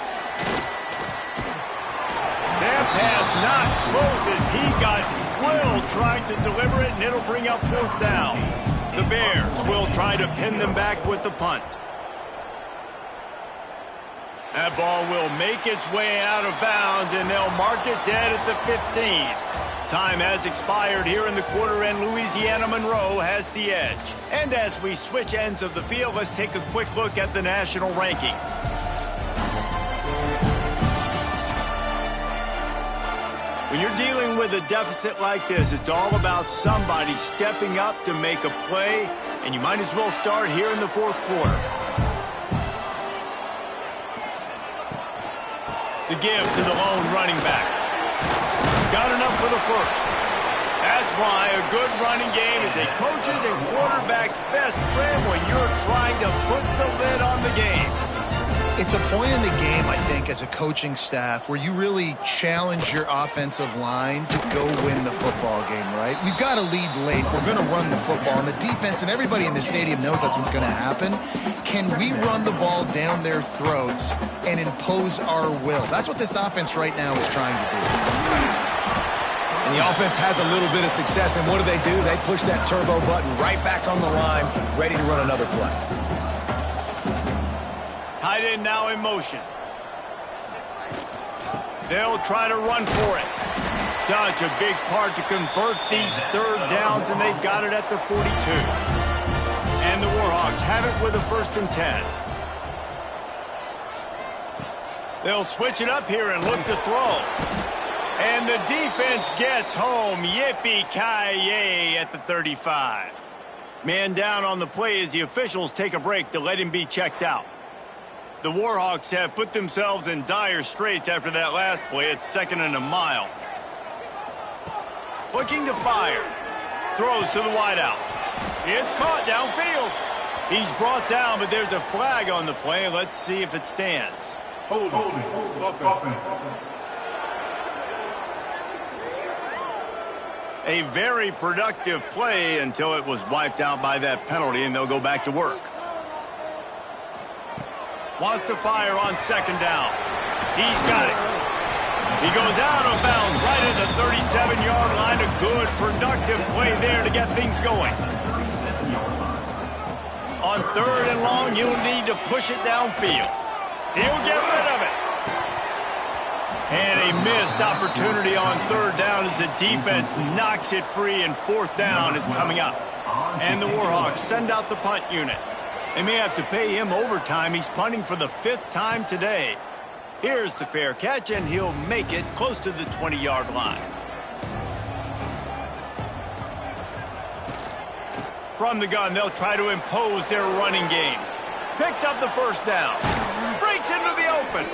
That pass not close as he got drilled trying to deliver it, and it'll bring up fourth down. The Bears will try to pin them back with the punt. That ball will make its way out of bounds, and they'll mark it dead at the 15. Time has expired here in the quarter, and Louisiana Monroe has the edge. And as we switch ends of the field, let's take a quick look at the national rankings. When you're dealing with a deficit like this, it's all about somebody stepping up to make a play, and you might as well start here in the fourth quarter. The give to the lone running back. Got enough for the first. That's why a good running game is a coach's and quarterback's best friend when you're trying to put the lid on the game. It's a point in the game, I think, as a coaching staff where you really challenge your offensive line to go win the football game, right? We've got to lead late. We're going to run the football. And the defense and everybody in the stadium knows that's what's going to happen. Can we run the ball down their throats and impose our will? That's what this offense right now is trying to do. And the offense has a little bit of success, and what do? They push that turbo button right back on the line, ready to run another play. Tight end now in motion. They'll try to run for it. Such a big part to convert these third downs, and they've got it at the 42. And the Warhawks have it with a 1st and 10. They'll switch it up here and look to throw. And the defense gets home. Yippee-ki-yay at the 35. Man down on the play as the officials take a break to let him be checked out. The Warhawks have put themselves in dire straits after that last play. It's 2nd and a mile. Looking to fire. Throws to the wideout. It's caught downfield. He's brought down, but there's a flag on the play. Let's see if it stands. Holding. Offense. A very productive play until it was wiped out by that penalty, and they'll go back to work. Wants to fire on 2nd down. He's got it. He goes out of bounds right at the 37-yard line. A good, productive play there to get things going. On 3rd and long, you'll need to push it downfield. He'll get rid of it. And a missed opportunity on 3rd down as the defense knocks it free, and 4th down is coming up. And the Warhawks send out the punt unit. They may have to pay him overtime. He's punting for the 5th time today. Here's the fair catch, and he'll make it close to the 20-yard line. From the gun, they'll try to impose their running game. Picks up the 1st down. Breaks into the open.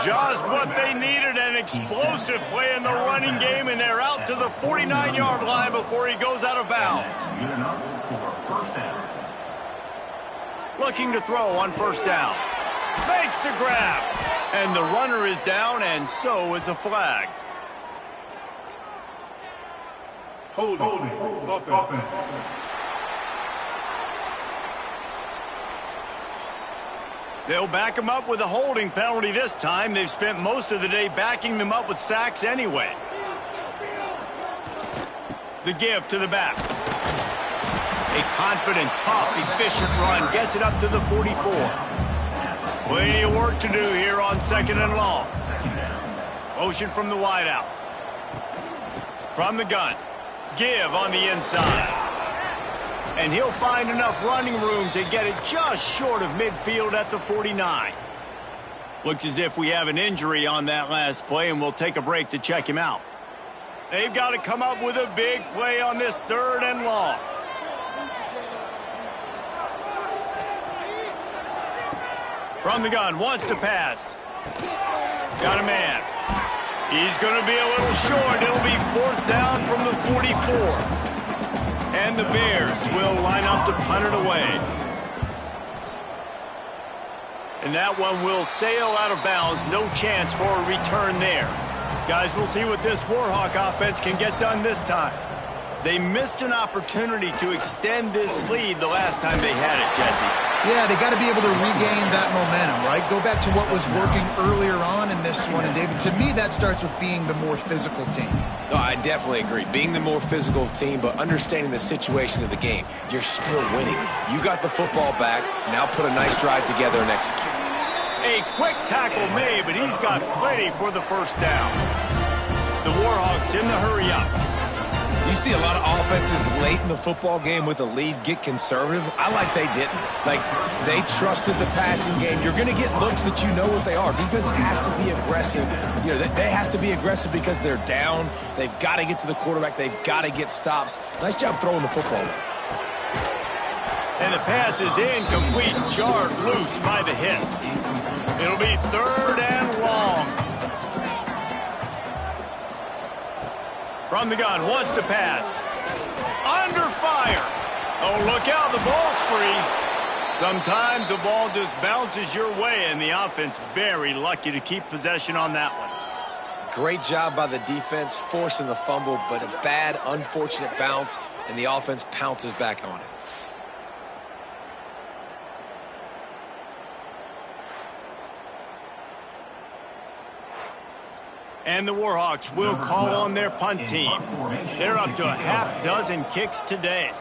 Just what they needed, an explosive play in the running game, and they're out to the 49-yard line before he goes out of bounds. Looking to throw on 1st down. Makes the grab. And the runner is down, and so is a flag. Holding. Offense. They'll back him up with a holding penalty this time. They've spent most of the day backing them up with sacks anyway. The give to the back. A confident, tough, efficient run gets it up to the 44. Plenty of work to do here on 2nd and long. Motion from the wideout. From the gun. Give on the inside. And he'll find enough running room to get it just short of midfield at the 49. Looks as if we have an injury on that last play, and we'll take a break to check him out. They've got to come up with a big play on this 3rd and long. From the gun, wants to pass. Got a man. He's going to be a little short. It'll be 4th down from the 44. And the Bears will line up to punt it away. And that one will sail out of bounds. No chance for a return there. Guys, we'll see what this Warhawk offense can get done this time. They missed an opportunity to extend this lead the last time they had it, Jesse. Yeah, they got to be able to regain that momentum, right? Go back to what was working earlier on in this one. And, David, to me, that starts with being the more physical team. No, I definitely agree. Being the more physical team, but understanding the situation of the game. You're still winning. You got the football back. Now put a nice drive together and execute. A quick tackle made, but he's got plenty for the 1st down. The Warhawks in the hurry-up. You see a lot of offenses late in the football game with a lead get conservative. I like they didn't. Like, they trusted the passing game. You're going to get looks that you know what they are. Defense has to be aggressive. You know, they have to be aggressive because they're down. They've got to get to the quarterback. They've got to get stops. Nice job throwing the football there. And the pass is incomplete, jarred loose by the hit. It'll be 3rd and long. From the gun, wants to pass. Under fire. Oh, look out, the ball's free. Sometimes the ball just bounces your way, and the offense very lucky to keep possession on that one. Great job by the defense forcing the fumble, but a bad, unfortunate bounce, and the offense pounces back on it. And the Warhawks will call on their punt team. They're up to a half dozen kicks today.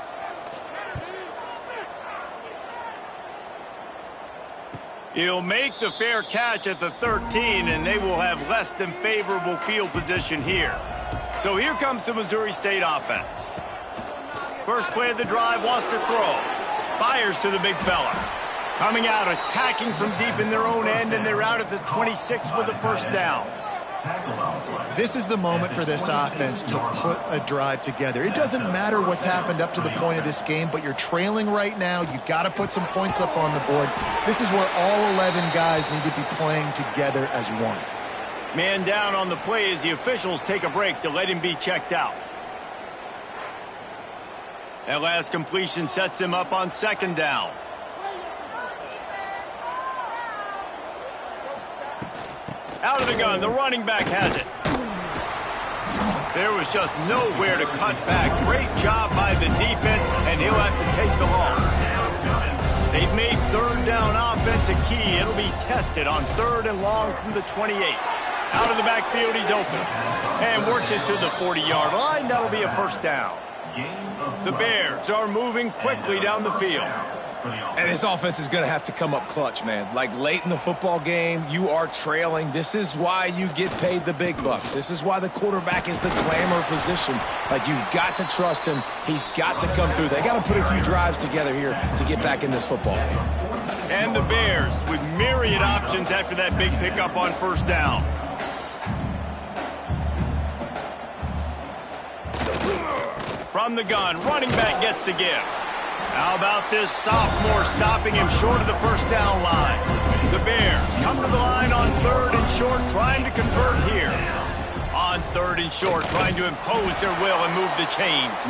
He'll make the fair catch at the 13, and they will have less than favorable field position here. So here comes the Missouri State offense. First play of the drive, wants to throw. Fires to the big fella. Coming out, attacking from deep in their own end, and they're out at the 26 with the 1st down. Tackle on play. This is the moment for this offense to put a drive together. It doesn't matter what's happened up to the point of this game, but you're trailing right now. You've got to put some points up on the board. This is where all 11 guys need to be playing together as one. Man down on the play as the officials take a break to let him be checked out. That last completion sets him up on second down. Out of the gun, the running back has it. There was just nowhere to cut back. Great job by the defense, and he'll have to take the loss. They've made third down offense a key. It'll be tested on 3rd and long from the 28. Out of the backfield, he's open. And works it to the 40-yard line. That'll be a first down. The Bears are moving quickly down the field. And this offense is going to have to come up clutch, man. Like late in the football game, you are trailing. This is why you get paid the big bucks. This is why the quarterback is the glamour position. Like, you've got to trust him. He's got to come through. They got to put a few drives together here to get back in this football game. And the Bears with myriad options after that big pickup on first down. From the gun, running back gets to give. How about this sophomore stopping him short of the first down line? The Bears come to the line on 3rd and short, trying to convert here. On 3rd and short, trying to impose their will and move the chains.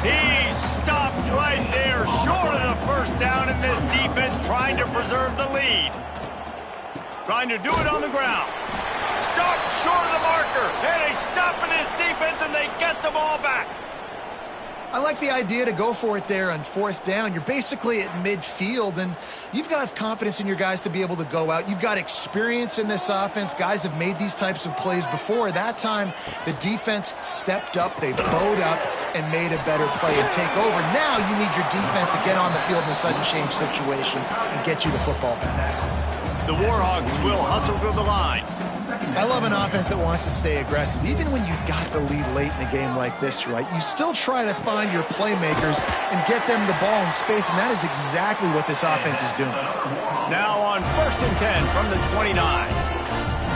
He stopped right there, short of the first down, and this defense trying to preserve the lead. Trying to do it on the ground. Stopped short of the marker, and they stop in this defense, and they get the ball back. I like the idea to go for it there on 4th down. You're basically at midfield, and you've got confidence in your guys to be able to go out. You've got experience in this offense. Guys have made these types of plays before. That time, the defense stepped up. They bowed up and made a better play and take over. Now you need your defense to get on the field in a sudden change situation and get you the football back. The Warhawks will hustle to the line. I love an offense that wants to stay aggressive. Even when you've got the lead late in a game like this, right, you still try to find your playmakers and get them the ball in space, and that is exactly what this offense is doing. Now on 1st and 10 from the 29.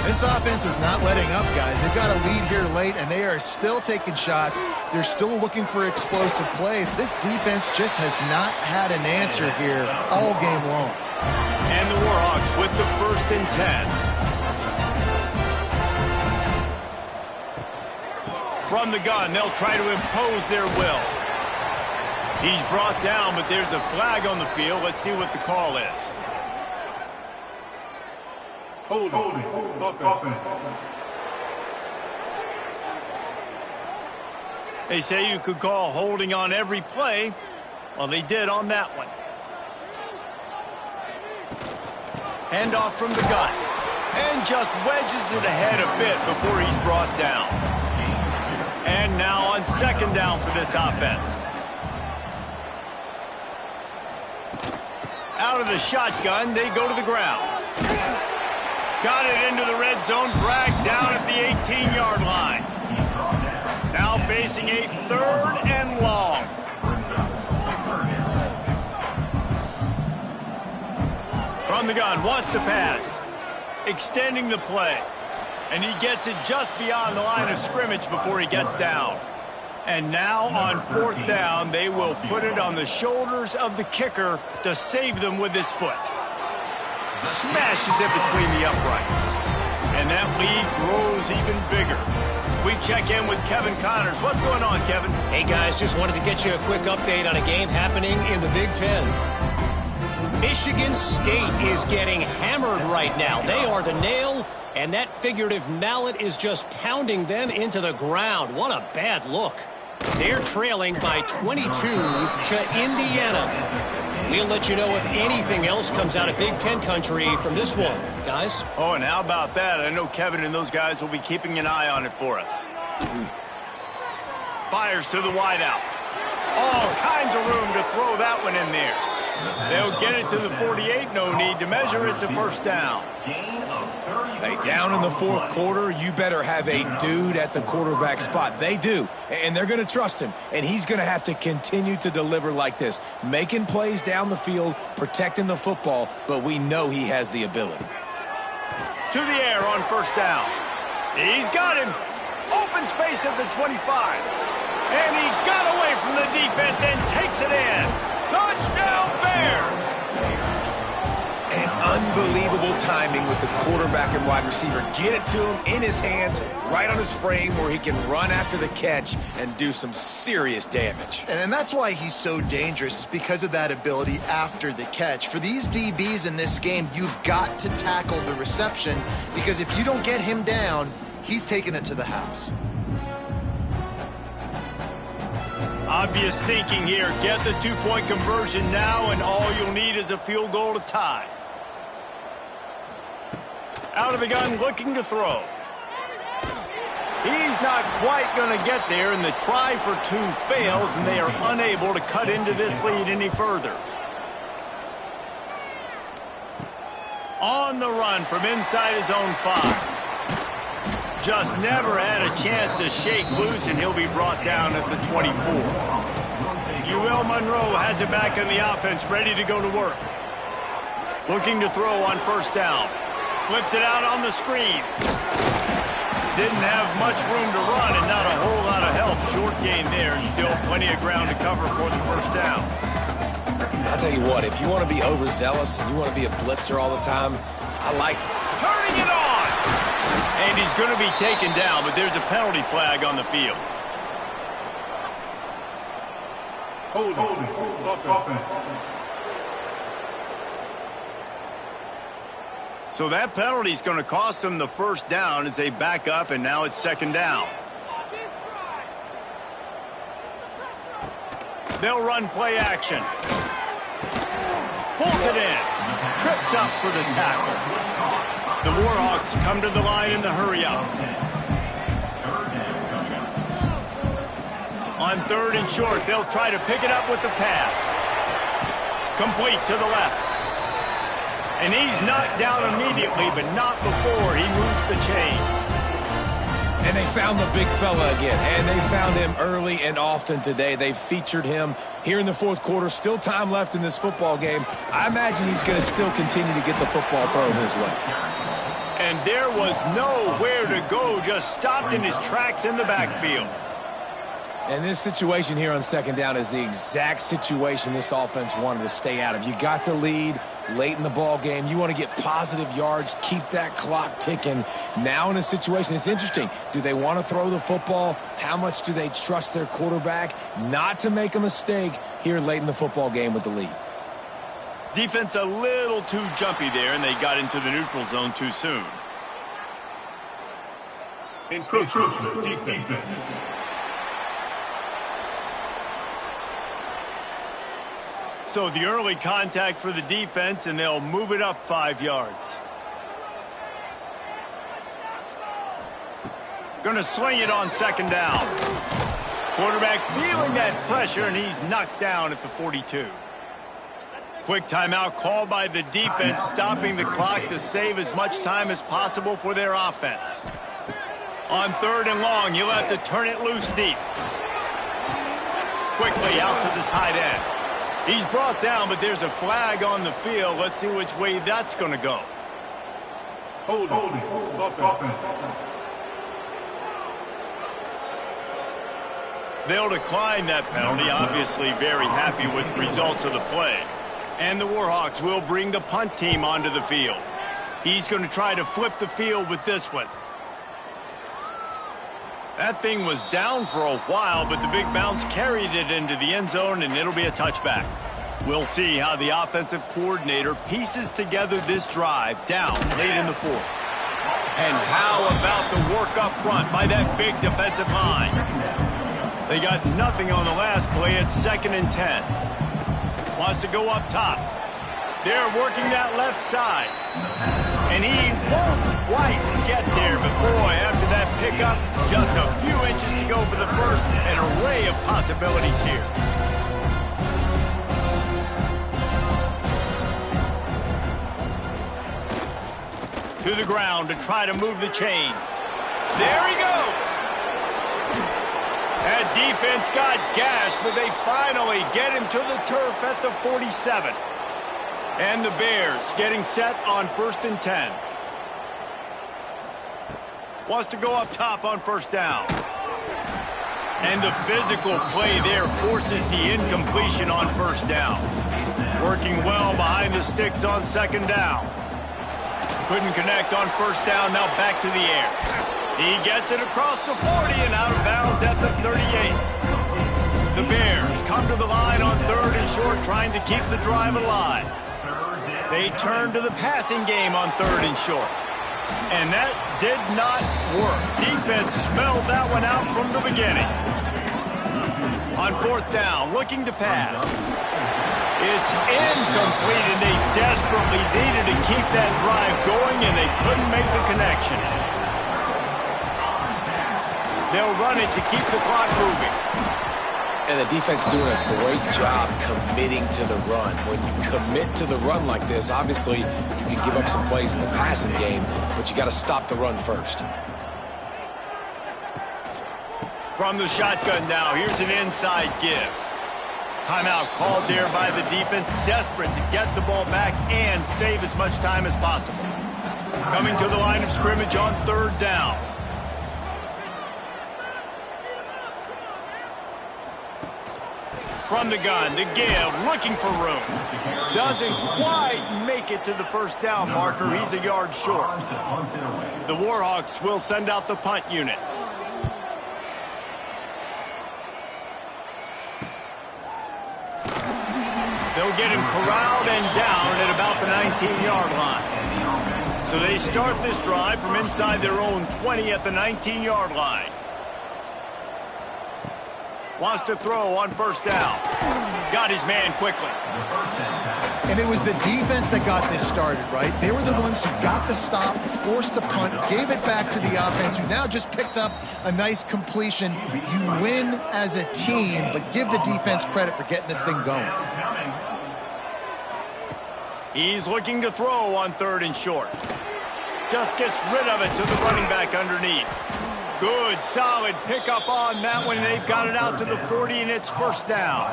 This offense is not letting up, guys. They've got a lead here late, and they are still taking shots. They're still looking for explosive plays. This defense just has not had an answer here all game long. And the Warhawks with the 1st and 10. From the gun, they'll try to impose their will. He's brought down, but there's a flag on the field. Let's see what the call is. Holding. Offense. They say you could call holding on every play. Well, they did on that one. Handoff from the gun. And just wedges it ahead a bit before he's brought down. And now on 2nd down for this offense. Out of the shotgun, they go to the ground. Got it into the red zone, dragged down at the 18-yard line. Now facing a 3rd and long. From the gun, wants to pass. Extending the play. And he gets it just beyond the line of scrimmage before he gets down. And now on 4th down, they will put it on the shoulders of the kicker to save them with his foot. Smashes it between the uprights. And that lead grows even bigger. We check in with Kevin Connors. What's going on, Kevin? Hey, guys, just wanted to get you a quick update on a game happening in the Big Ten. Michigan State is getting hammered right now. They are the nail, and that figurative mallet is just pounding them into the ground. What a bad look. They're trailing by 22 to Indiana. We'll let you know if anything else comes out of Big Ten country from this one, guys. Oh, and how about that? I know Kevin and those guys will be keeping an eye on it for us. Fires to the wideout. All kinds of room to throw that one in there. They'll get it to the 48. No need to measure. It's a first down. Hey, down in the 4th quarter, you better have a dude at the quarterback spot. They do, and they're going to trust him, and he's going to have to continue to deliver like this, making plays down the field, protecting the football, but we know he has the ability. To the air on first down. He's got him. Open space at the 25. And he got away from the defense and takes it in. Touchdown, Bears! And unbelievable timing with the quarterback and wide receiver. Get it to him in his hands, right on his frame where he can run after the catch and do some serious damage. And that's why he's so dangerous, because of that ability after the catch. For these DBs in this game, you've got to tackle the reception, because if you don't get him down, he's taking it to the house. Obvious thinking here. Get the 2-point conversion now, and all you'll need is a field goal to tie. Out of the gun, looking to throw. He's not quite going to get there, and the try for 2 fails, and they are unable to cut into this lead any further. On the run from inside his own 5. Just never had a chance to shake loose, and he'll be brought down at the 24. Monroe has it back in the offense, ready to go to work. Looking to throw on first down. Flips it out on the screen. Didn't have much room to run and not a whole lot of help. Short gain there, and still plenty of ground to cover for the first down. I'll tell you what, if you want to be overzealous and you want to be a blitzer all the time, I like turning it on. And he's going to be taken down, but there's a penalty flag on the field. Hold offense. So that penalty is going to cost them the first down as they back up, and now it's second down. They'll run play action. Pulls it in. Tripped up for the tackle. The Warhawks come to the line in the hurry-up. On 3rd and short, they'll try to pick it up with the pass. Complete to the left. And he's knocked down immediately, but not before he moves the chains. And they found the big fella again, and they found him early and often today. They featured him here in the 4th quarter. Still time left in this football game. I imagine he's going to still continue to get the football thrown his way. And there was nowhere to go, just stopped in his tracks in the backfield. And this situation here on second down is the exact situation this offense wanted to stay out of. You got the lead late in the ball game. You want to get positive yards, keep that clock ticking. Now in a situation, it's interesting. Do they want to throw the football? How much do they trust their quarterback not to make a mistake here late in the football game with the lead? Defense a little too jumpy there, and they got into the neutral zone too soon. Encroachment defense. So the early contact for the defense, and they'll move it up 5 yards. Going to swing it on second down. Quarterback feeling that pressure, and he's knocked down at the 42. Quick timeout called by the defense, stopping the clock to save as much time as possible for their offense. On 3rd and long, you'll have to turn it loose deep. Quickly out to the tight end. He's brought down, but there's a flag on the field. Let's see which way that's going to go. Hold offense. They'll decline that penalty, obviously very happy with the results of the play. And the Warhawks will bring the punt team onto the field. He's going to try to flip the field with this one. That thing was down for a while, but the big bounce carried it into the end zone, and it'll be a touchback. We'll see how the offensive coordinator pieces together this drive down late in the 4th. And how about the work up front by that big defensive line? They got nothing on the last play. It's 2nd and 10. Wants to go up top. They're working that left side. And he won't quite get there. But boy, after that pickup, just a few inches to go for the first. An array of possibilities here. To the ground to try to move the chains. There he goes. That defense got gashed, but they finally get him to the turf at the 47. And the Bears getting set on 1st and 10. Wants to go up top on first down. And the physical play there forces the incompletion on first down. Working well behind the sticks on second down. Couldn't connect on first down, now back to the air. He gets it across the 40 and out of bounds at the 38. The Bears come to the line on third and short, trying to keep the drive alive. They turn to the passing game on third and short. And that did not work. Defense smelled that one out from the beginning. On fourth down, looking to pass. It's incomplete, and they desperately needed to keep that drive going, and they couldn't make the connection. They'll run it to keep the clock moving. And the defense doing a great job committing to the run. When you commit to the run like this, obviously you can give up some plays in the passing game, but you got to stop the run first. From the shotgun now, here's an inside give. Timeout called there by the defense, desperate to get the ball back and save as much time as possible. Coming to the line of scrimmage on third down. From the gun, the give, looking for room. Doesn't quite make it to the first down marker. He's a yard short. The Warhawks will send out the punt unit. They'll get him corralled and down at about the 19-yard line. So they start this drive from inside their own 20 at the 19-yard line. Wants to throw on first down. Got his man quickly. And it was the defense that got this started, right? They were the ones who got the stop, forced a punt, gave it back to the offense, who now just picked up a nice completion. You win as a team, but give the defense credit for getting this thing going. He's looking to throw on third and short. Just gets rid of it to the running back underneath. Good, solid pickup on that one. They've got it out to the 40, and it's first down.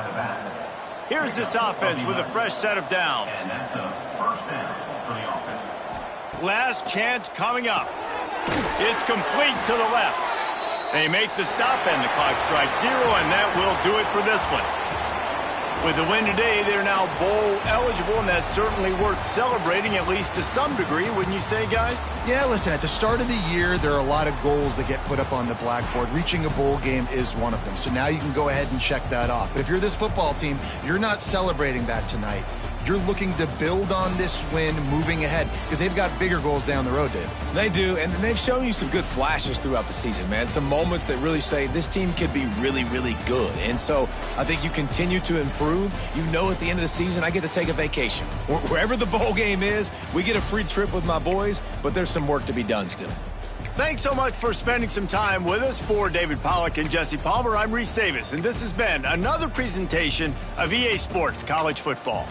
Here's this offense with a fresh set of downs. And that's a first down for the offense. Last chance coming up. It's complete to the left. They make the stop, and the clock strikes zero, and that will do it for this one. With the win today, they're now bowl eligible, and that's certainly worth celebrating, at least to some degree, wouldn't you say, guys? Yeah, listen, at the start of the year, there are a lot of goals that get put up on the blackboard. Reaching a bowl game is one of them. So now you can go ahead and check that off. But if you're this football team, you're not celebrating that tonight. You're looking to build on this win moving ahead because they've got bigger goals down the road, David. They do, and they've shown you some good flashes throughout the season, man. Some moments that really say this team could be really, really good. And so I think you continue to improve. You know, at the end of the season, I get to take a vacation. Wherever the bowl game is, we get a free trip with my boys, but there's some work to be done still. Thanks so much for spending some time with us. For David Pollack and Jesse Palmer, I'm Reese Davis, and this has been another presentation of EA Sports College Football.